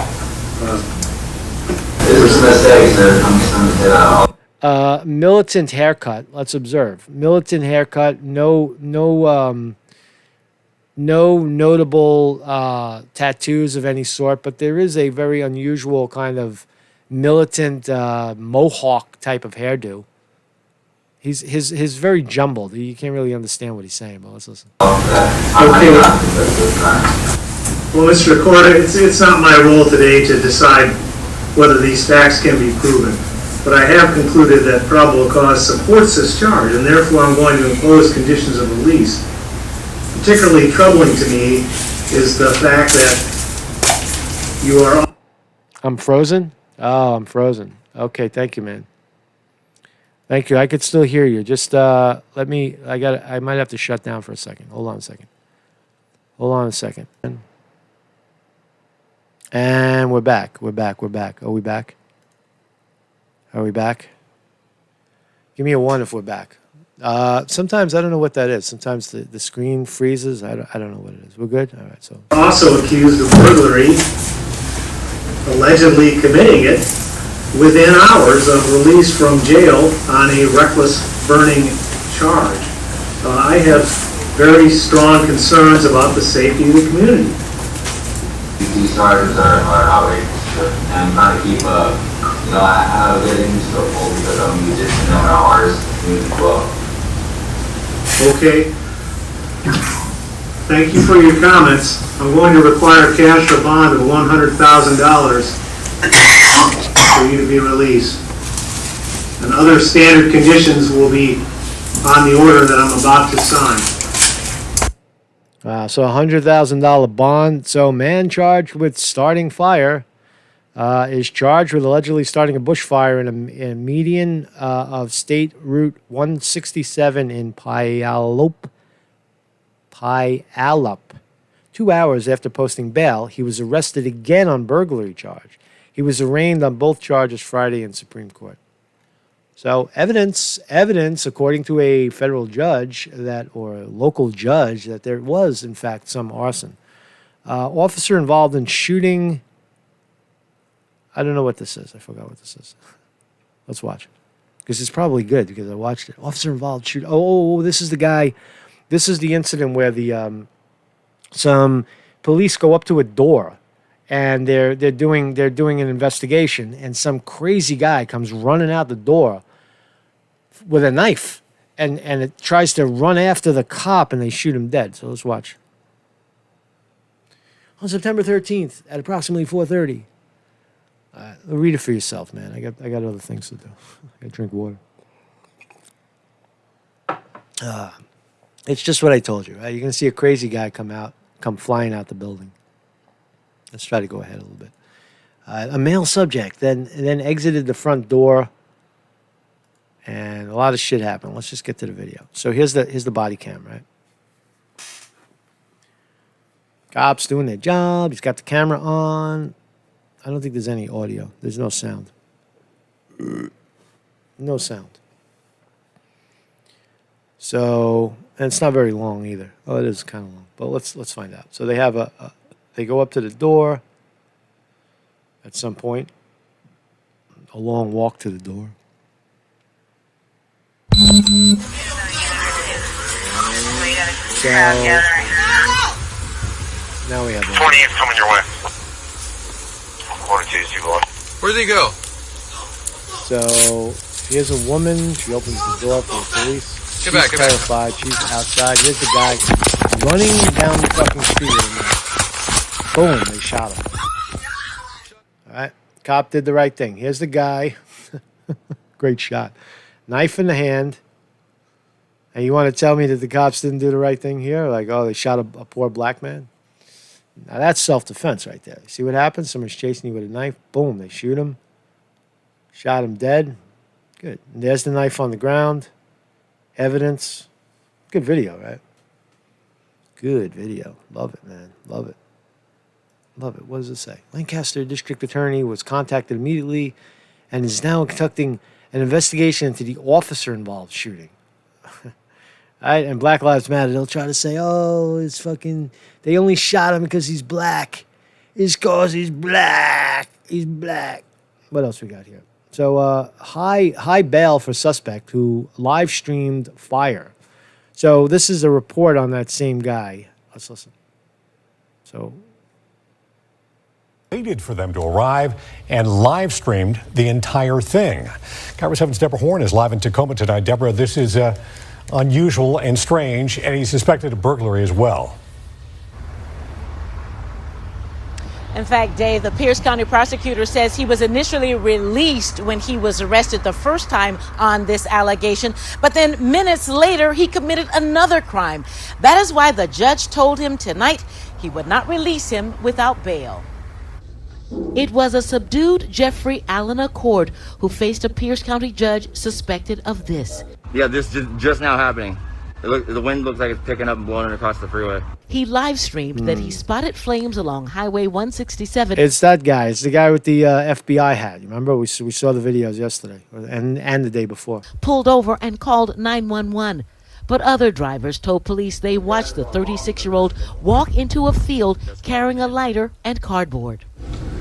militant haircut. Let's observe. Militant haircut. No notable tattoos of any sort, but there is a very unusual kind of militant mohawk type of hairdo. He's very jumbled. You can't really understand what he's saying, but let's listen. okay. Well, Mr. Accord, it's not my role today to decide whether these facts can be proven, but I have concluded that probable cause supports this charge, and therefore I'm going to impose conditions of release. Particularly troubling to me is the fact that you are... I'm frozen? Oh, I'm frozen. Okay, thank you, man. Thank you. I could still hear you. Just let me... I might have to shut down for a second. Hold on a second. And we're back. Are we back? Give me a 1 if we're back. Sometimes I don't know what that is. Sometimes the screen freezes. I don't know what it is. We're good? All right. So also accused of burglary, allegedly committing it within hours of release from jail on a reckless burning charge. I have very strong concerns about the safety of the community. These charges are outrageous, and I'm trying to keep I get into the whole because I'm a musician and an artist community as well. Okay. Thank you for your comments. I'm going to require cash or bond of $100,000 for you to be released. And other standard conditions will be on the order that I'm about to sign. So $100,000 bond. So man charged with starting fire is charged with allegedly starting a bushfire in a median of State Route 167 in Puyallup. 2 hours after posting bail, he was arrested again on burglary charge. He was arraigned on both charges Friday in Supreme Court. So evidence, according to a federal judge or a local judge, that there was, in fact, some arson. Officer involved in shooting. I don't know what this is. I forgot what this is. Let's watch it. Because it's probably good because I watched it. Officer involved shoot. Oh, this is the guy. This is the incident where some police go up to a door and they're doing an investigation, and some crazy guy comes running out the door with a knife and it tries to run after the cop, and they shoot him dead. So let's watch. On September 13th at approximately 4:30. Read it for yourself, man. I got other things to do. I got to drink water. It's just what I told you, right? You're going to see a crazy guy come flying out the building. Let's try to go ahead a little bit. A male subject then exited the front door, and a lot of shit happened. Let's just get to the video. So here's the body cam, right? Cops doing their job. He's got the camera on. I don't think there's any audio. There's no sound. No sound. So, and it's not very long either. Oh, it is kind of long. But let's find out. So they have they go up to the door at some point. A long walk to the door. So now we have 28 coming your way. Where'd they go? So here's a woman. She opens the door for the police. Get back. Terrified. She's outside. Here's the guy running down the fucking street. And boom, they shot him. All right. Cop did the right thing. Here's the guy. Great shot. Knife in the hand. And you want to tell me that the cops didn't do the right thing here? Like, oh, they shot a poor black man? Now, that's self-defense right there. You see what happens? Someone's chasing you with a knife. Boom, they shoot him. Shot him dead. Good. And there's the knife on the ground. Evidence. Good video, right? Good video. Love it, man. Love it. Love it. What does it say? Lancaster District Attorney was contacted immediately and is now conducting an investigation into the officer-involved shooting. Right? And Black Lives Matter, they'll try to say, oh, it's fucking, they only shot him because he's black. It's because he's black. He's black. What else we got here? So high bail for suspect who live streamed fire. So this is a report on that same guy. Let's listen. So waited for them to arrive and live streamed the entire thing. KIRO 7's Deborah Horn is live in Tacoma tonight. Deborah, this is unusual and strange, and he's suspected of burglary as well. In fact, Dave, the Pierce County prosecutor says he was initially released when he was arrested the first time on this allegation, but then minutes later, he committed another crime. That is why the judge told him tonight he would not release him without bail. It was a subdued Jeffrey Allen Accord who faced a Pierce County judge suspected of this. Yeah, this is just now happening. The wind looks like it's picking up and blowing it across the freeway. He live streamed that he spotted flames along Highway 167. it's that guy. It's the guy with the FBI hat. You remember? We saw the videos yesterday and the day before. Pulled over and called 911. But other drivers told police they watched the 36-year-old walk into a field carrying a lighter and cardboard.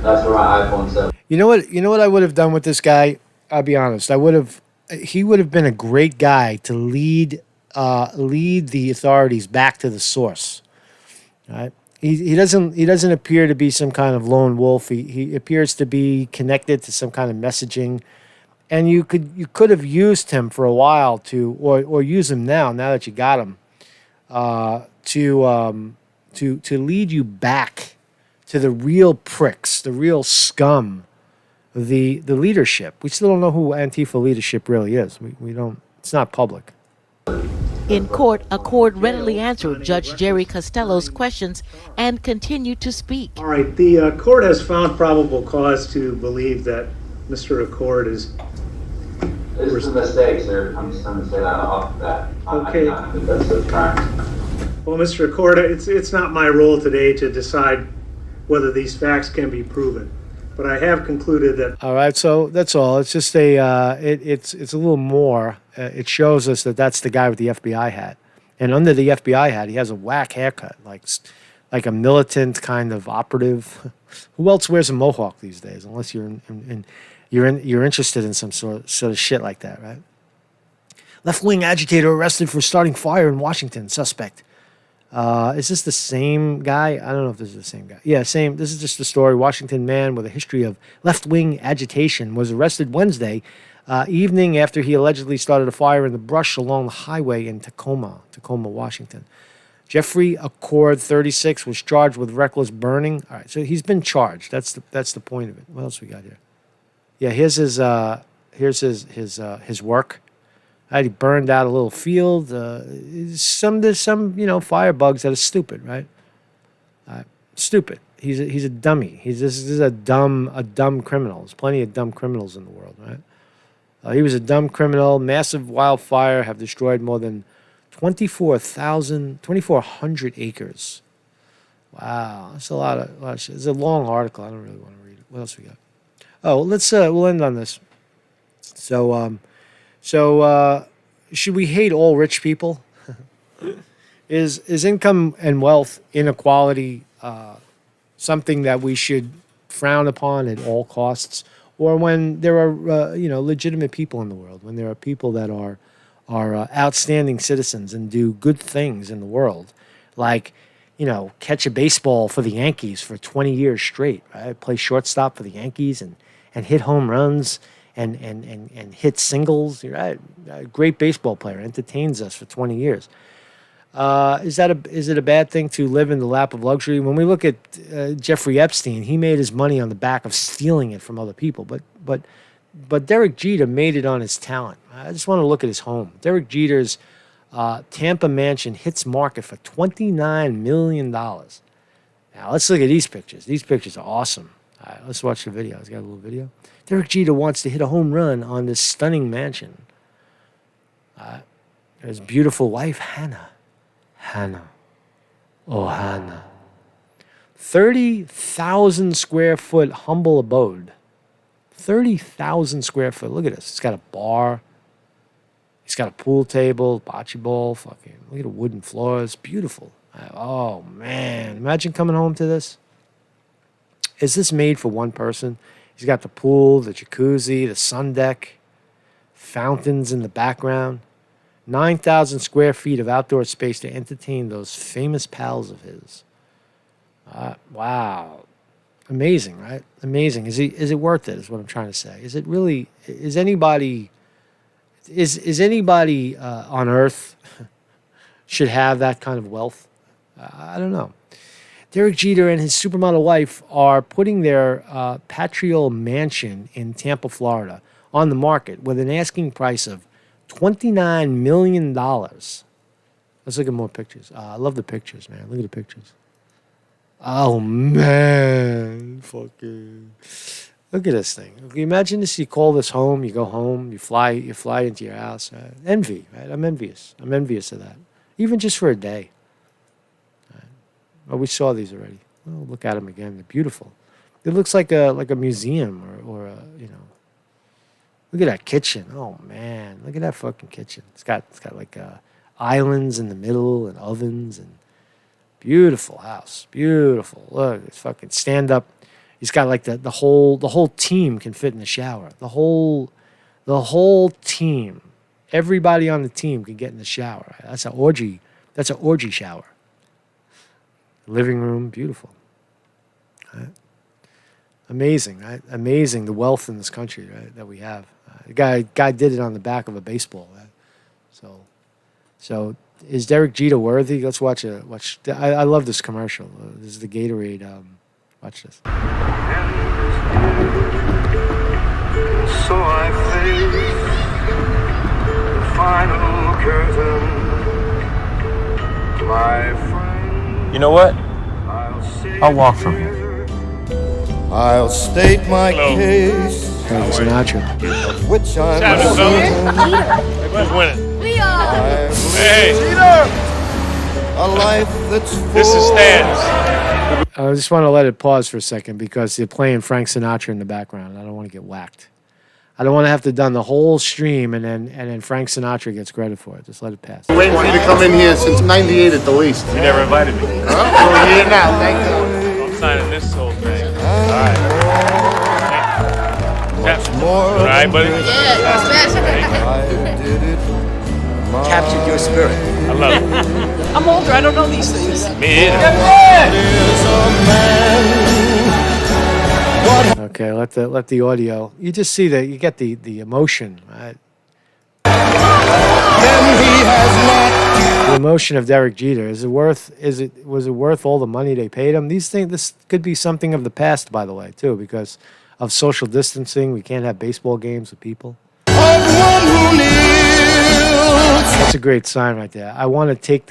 That's where my iPhone 7. You know what I would have done with this guy? I'll be honest. He would have been a great guy to lead the authorities back to the source. Right? He doesn't appear to be some kind of lone wolf. He appears to be connected to some kind of messaging, and you could have used him for a while or use him now that you got him, to lead you back to the real pricks, the real scum, the leadership. We still don't know who Antifa leadership really is. We don't. It's not public. In court, Accord readily answered Judge Jerry Costello's questions and continued to speak. All right, the court has found probable cause to believe that Mr. Accord is... This is a mistake, sir. I'm just going to say that off the bat. Okay. I think that's the crime. Well, Mr. Accord, it's not my role today to decide whether these facts can be proven, but I have concluded that... All right, so that's all. It's just it's a little more. It shows us that that's the guy with the FBI hat. And under the FBI hat, he has a whack haircut, like a militant kind of operative. Who else wears a mohawk these days, unless you're interested in some sort of shit like that, right? Left-wing agitator arrested for starting fire in Washington. Suspect. Is this the same guy? I don't know if this is the same guy. Yeah, same. This is just the story. Washington man with a history of left-wing agitation was arrested Wednesday evening after he allegedly started a fire in the brush along the highway in Tacoma, Washington. Jeffrey Accord, 36, was charged with reckless burning. All right, so he's been charged. That's the point of it. What else we got here? Yeah, here's his work. He burned out a little field. There's some fire bugs that are stupid, right? Stupid. He's a dummy. This is a dumb criminal. There's plenty of dumb criminals in the world, right? He was a dumb criminal. Massive wildfire have destroyed more than 2,400 acres. Wow, that's a lot of shit. It's a long article. I don't really want to read it. What else we got? Oh, we'll end on this. So should we hate all rich people? Is income and wealth inequality something that we should frown upon at all costs? Or when there are legitimate people in the world, when there are people that are outstanding citizens and do good things in the world, like catch a baseball for the Yankees for 20 years straight, right? Play shortstop for the Yankees and hit home runs and hit singles. Right? A great baseball player, entertains us for 20 years. Is it a bad thing to live in the lap of luxury? When we look at Jeffrey Epstein, he made his money on the back of stealing it from other people. But Derek Jeter made it on his talent. I just want to look at his home. Derek Jeter's Tampa mansion hits market for $29 million. Now let's look at these pictures. These pictures are awesome. All right, let's watch the video. He's got a little video. Derek Jeter wants to hit a home run on this stunning mansion. His beautiful wife, Hannah. Oh, Hannah. 30,000 square foot humble abode. 30,000 square foot. Look at this. It's got a bar. It's got a pool table, bocce ball. Fucking look at the wooden floors. Beautiful. Oh man, imagine coming home to this. Is this made for one person? He's got the pool, the jacuzzi, the sun deck, fountains in the background. 9,000 square feet of outdoor space to entertain those famous pals of his. Wow. Amazing, right? Amazing. Is it worth it, is what I'm trying to say. Is it really, is anybody on earth should have that kind of wealth? I don't know. Derek Jeter and his supermodel wife are putting their patrial mansion in Tampa, Florida on the market with an asking price of $29 million. Let's look at more pictures. I love the pictures, man. Look at the pictures. Oh, man. Fucking. Look at this thing. Imagine this. You call this home. You go home. You fly into your house. Envy, right? I'm envious. I'm envious of that. Even just for a day. Oh, we saw these already. Oh, look at them again. They're beautiful. It looks like a museum or a, you know. Look at that kitchen. Oh man, look at that fucking kitchen. It's got like islands in the middle and ovens and beautiful house. Beautiful. Look, it's fucking stand up. He's got like the whole team can fit in the shower. The whole team. Everybody on the team can get in the shower. That's an orgy. That's an orgy shower. Living room, beautiful. Right? Amazing, right? Amazing the wealth in this country, right, that we have. The guy did it on the back of a baseball. Right? So is Derek Jeter worthy? Let's watch. I love this commercial. This is the Gatorade. Watch this. So I face the final curtain, my friend. You know what? I'll walk from here. I'll state my case. Frank Sinatra. Of which I'm certain. Who's winning? We are. Hey, A life that's full. this is Stans. I just want to let it pause for a second because they're playing Frank Sinatra in the background. I don't want to get whacked. I don't want to have to done the whole stream and then Frank Sinatra gets credit for it. Just let it pass. Waiting for you to come in here since '98 at the least. You never invited me. Well, we're here now. Thank you. I'm signing this whole thing. All right. All right, buddy. Yeah, Captured your spirit. I love it. I'm older. I don't know these things. Me either. Okay, let the audio. You just see that you get the emotion, right? The emotion of Derek Jeter. Was it worth all the money they paid him? This could be something of the past, by the way, too, because of social distancing. We can't have baseball games with people. That's a great sign right there. I want to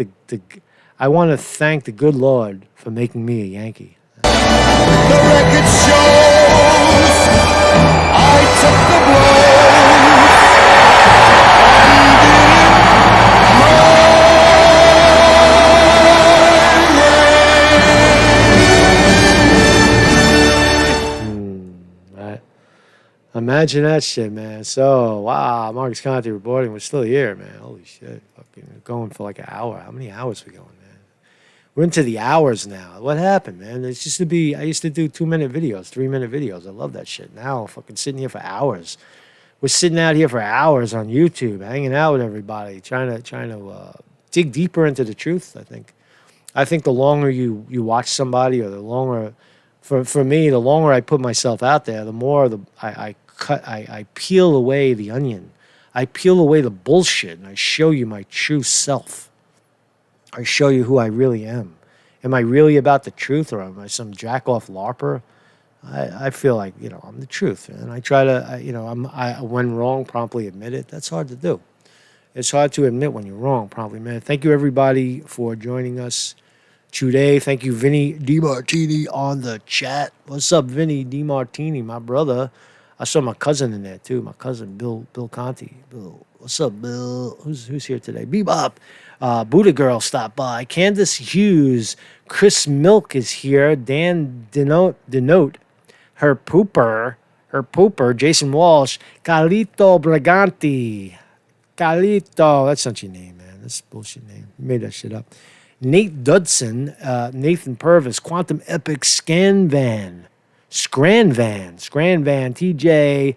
I want to thank the good Lord for making me a Yankee. The record shows I took the Right. Imagine that shit, man. So, wow, Marcus Conte reporting. We're still here, man. Holy shit. Fucking going for like an hour. How many hours we going, man? We're into the hours now. What happened, man? I used to do 2-minute videos, 3-minute videos. I love that shit. Now I'm fucking sitting here for hours. We're sitting out here for hours on YouTube, hanging out with everybody, trying to dig deeper into the truth, I think the longer you watch somebody, or the longer, for me, the longer I put myself out there, the more I peel away the onion. I peel away the bullshit, and I show you my true self. I show you who I really am. Am I really about the truth, or am I some jack-off LARPer? I feel like, I'm the truth. And I try to, when wrong, promptly admit it. That's hard to do. It's hard to admit when you're wrong, promptly admit it. Thank you, everybody, for joining us today. Thank you, Vinny DiMartini, on the chat. What's up, Vinny DiMartini, my brother? I saw my cousin in there, too. My cousin, Bill Conte. Bill, what's up, Bill? Who's here today? Bebop. Buddha Girl stopped by. Candace Hughes. Chris Milk is here. Dan Denote. Her pooper. her pooper, Jason Walsh, Calito Braganti. Calito, that's not your name, man. That's a bullshit name. You made that shit up. Nate Dudson, Nathan Purvis, Quantum Epic, Scranvan, TJ,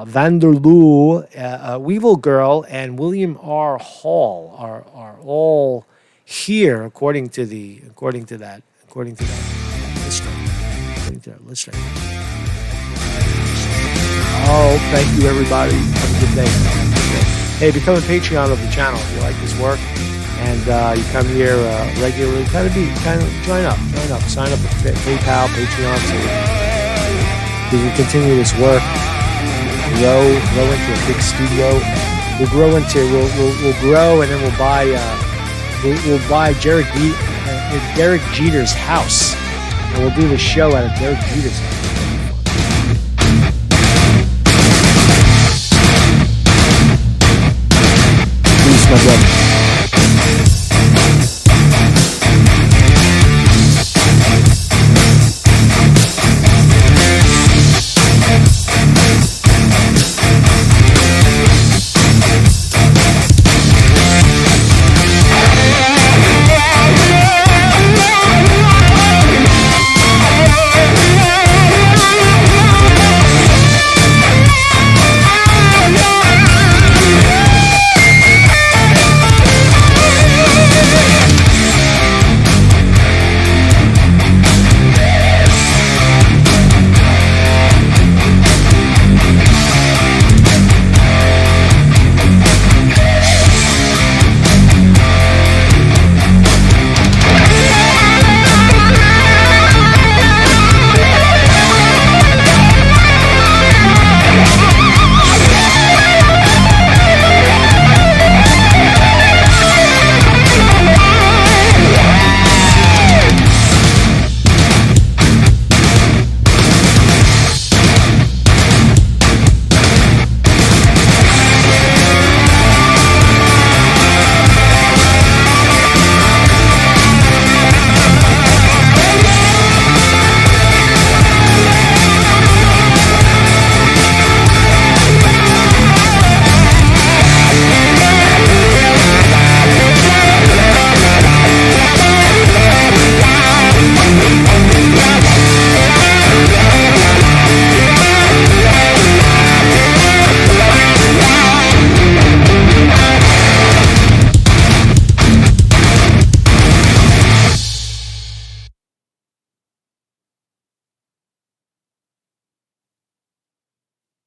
Vanderloo, Weevil Girl, and William R. Hall are all here according to that list right now. Oh, thank you everybody. Have a good day. Hey, become a Patreon of the channel if you like this work, and you come here regularly. Kind of join up, sign up at PayPal, Patreon, so we can continue this work. Grow into a big studio. We'll grow, and then we'll buy Derek Jeter's house, and we'll do the show out of Derek Jeter's house. Peace, my brother.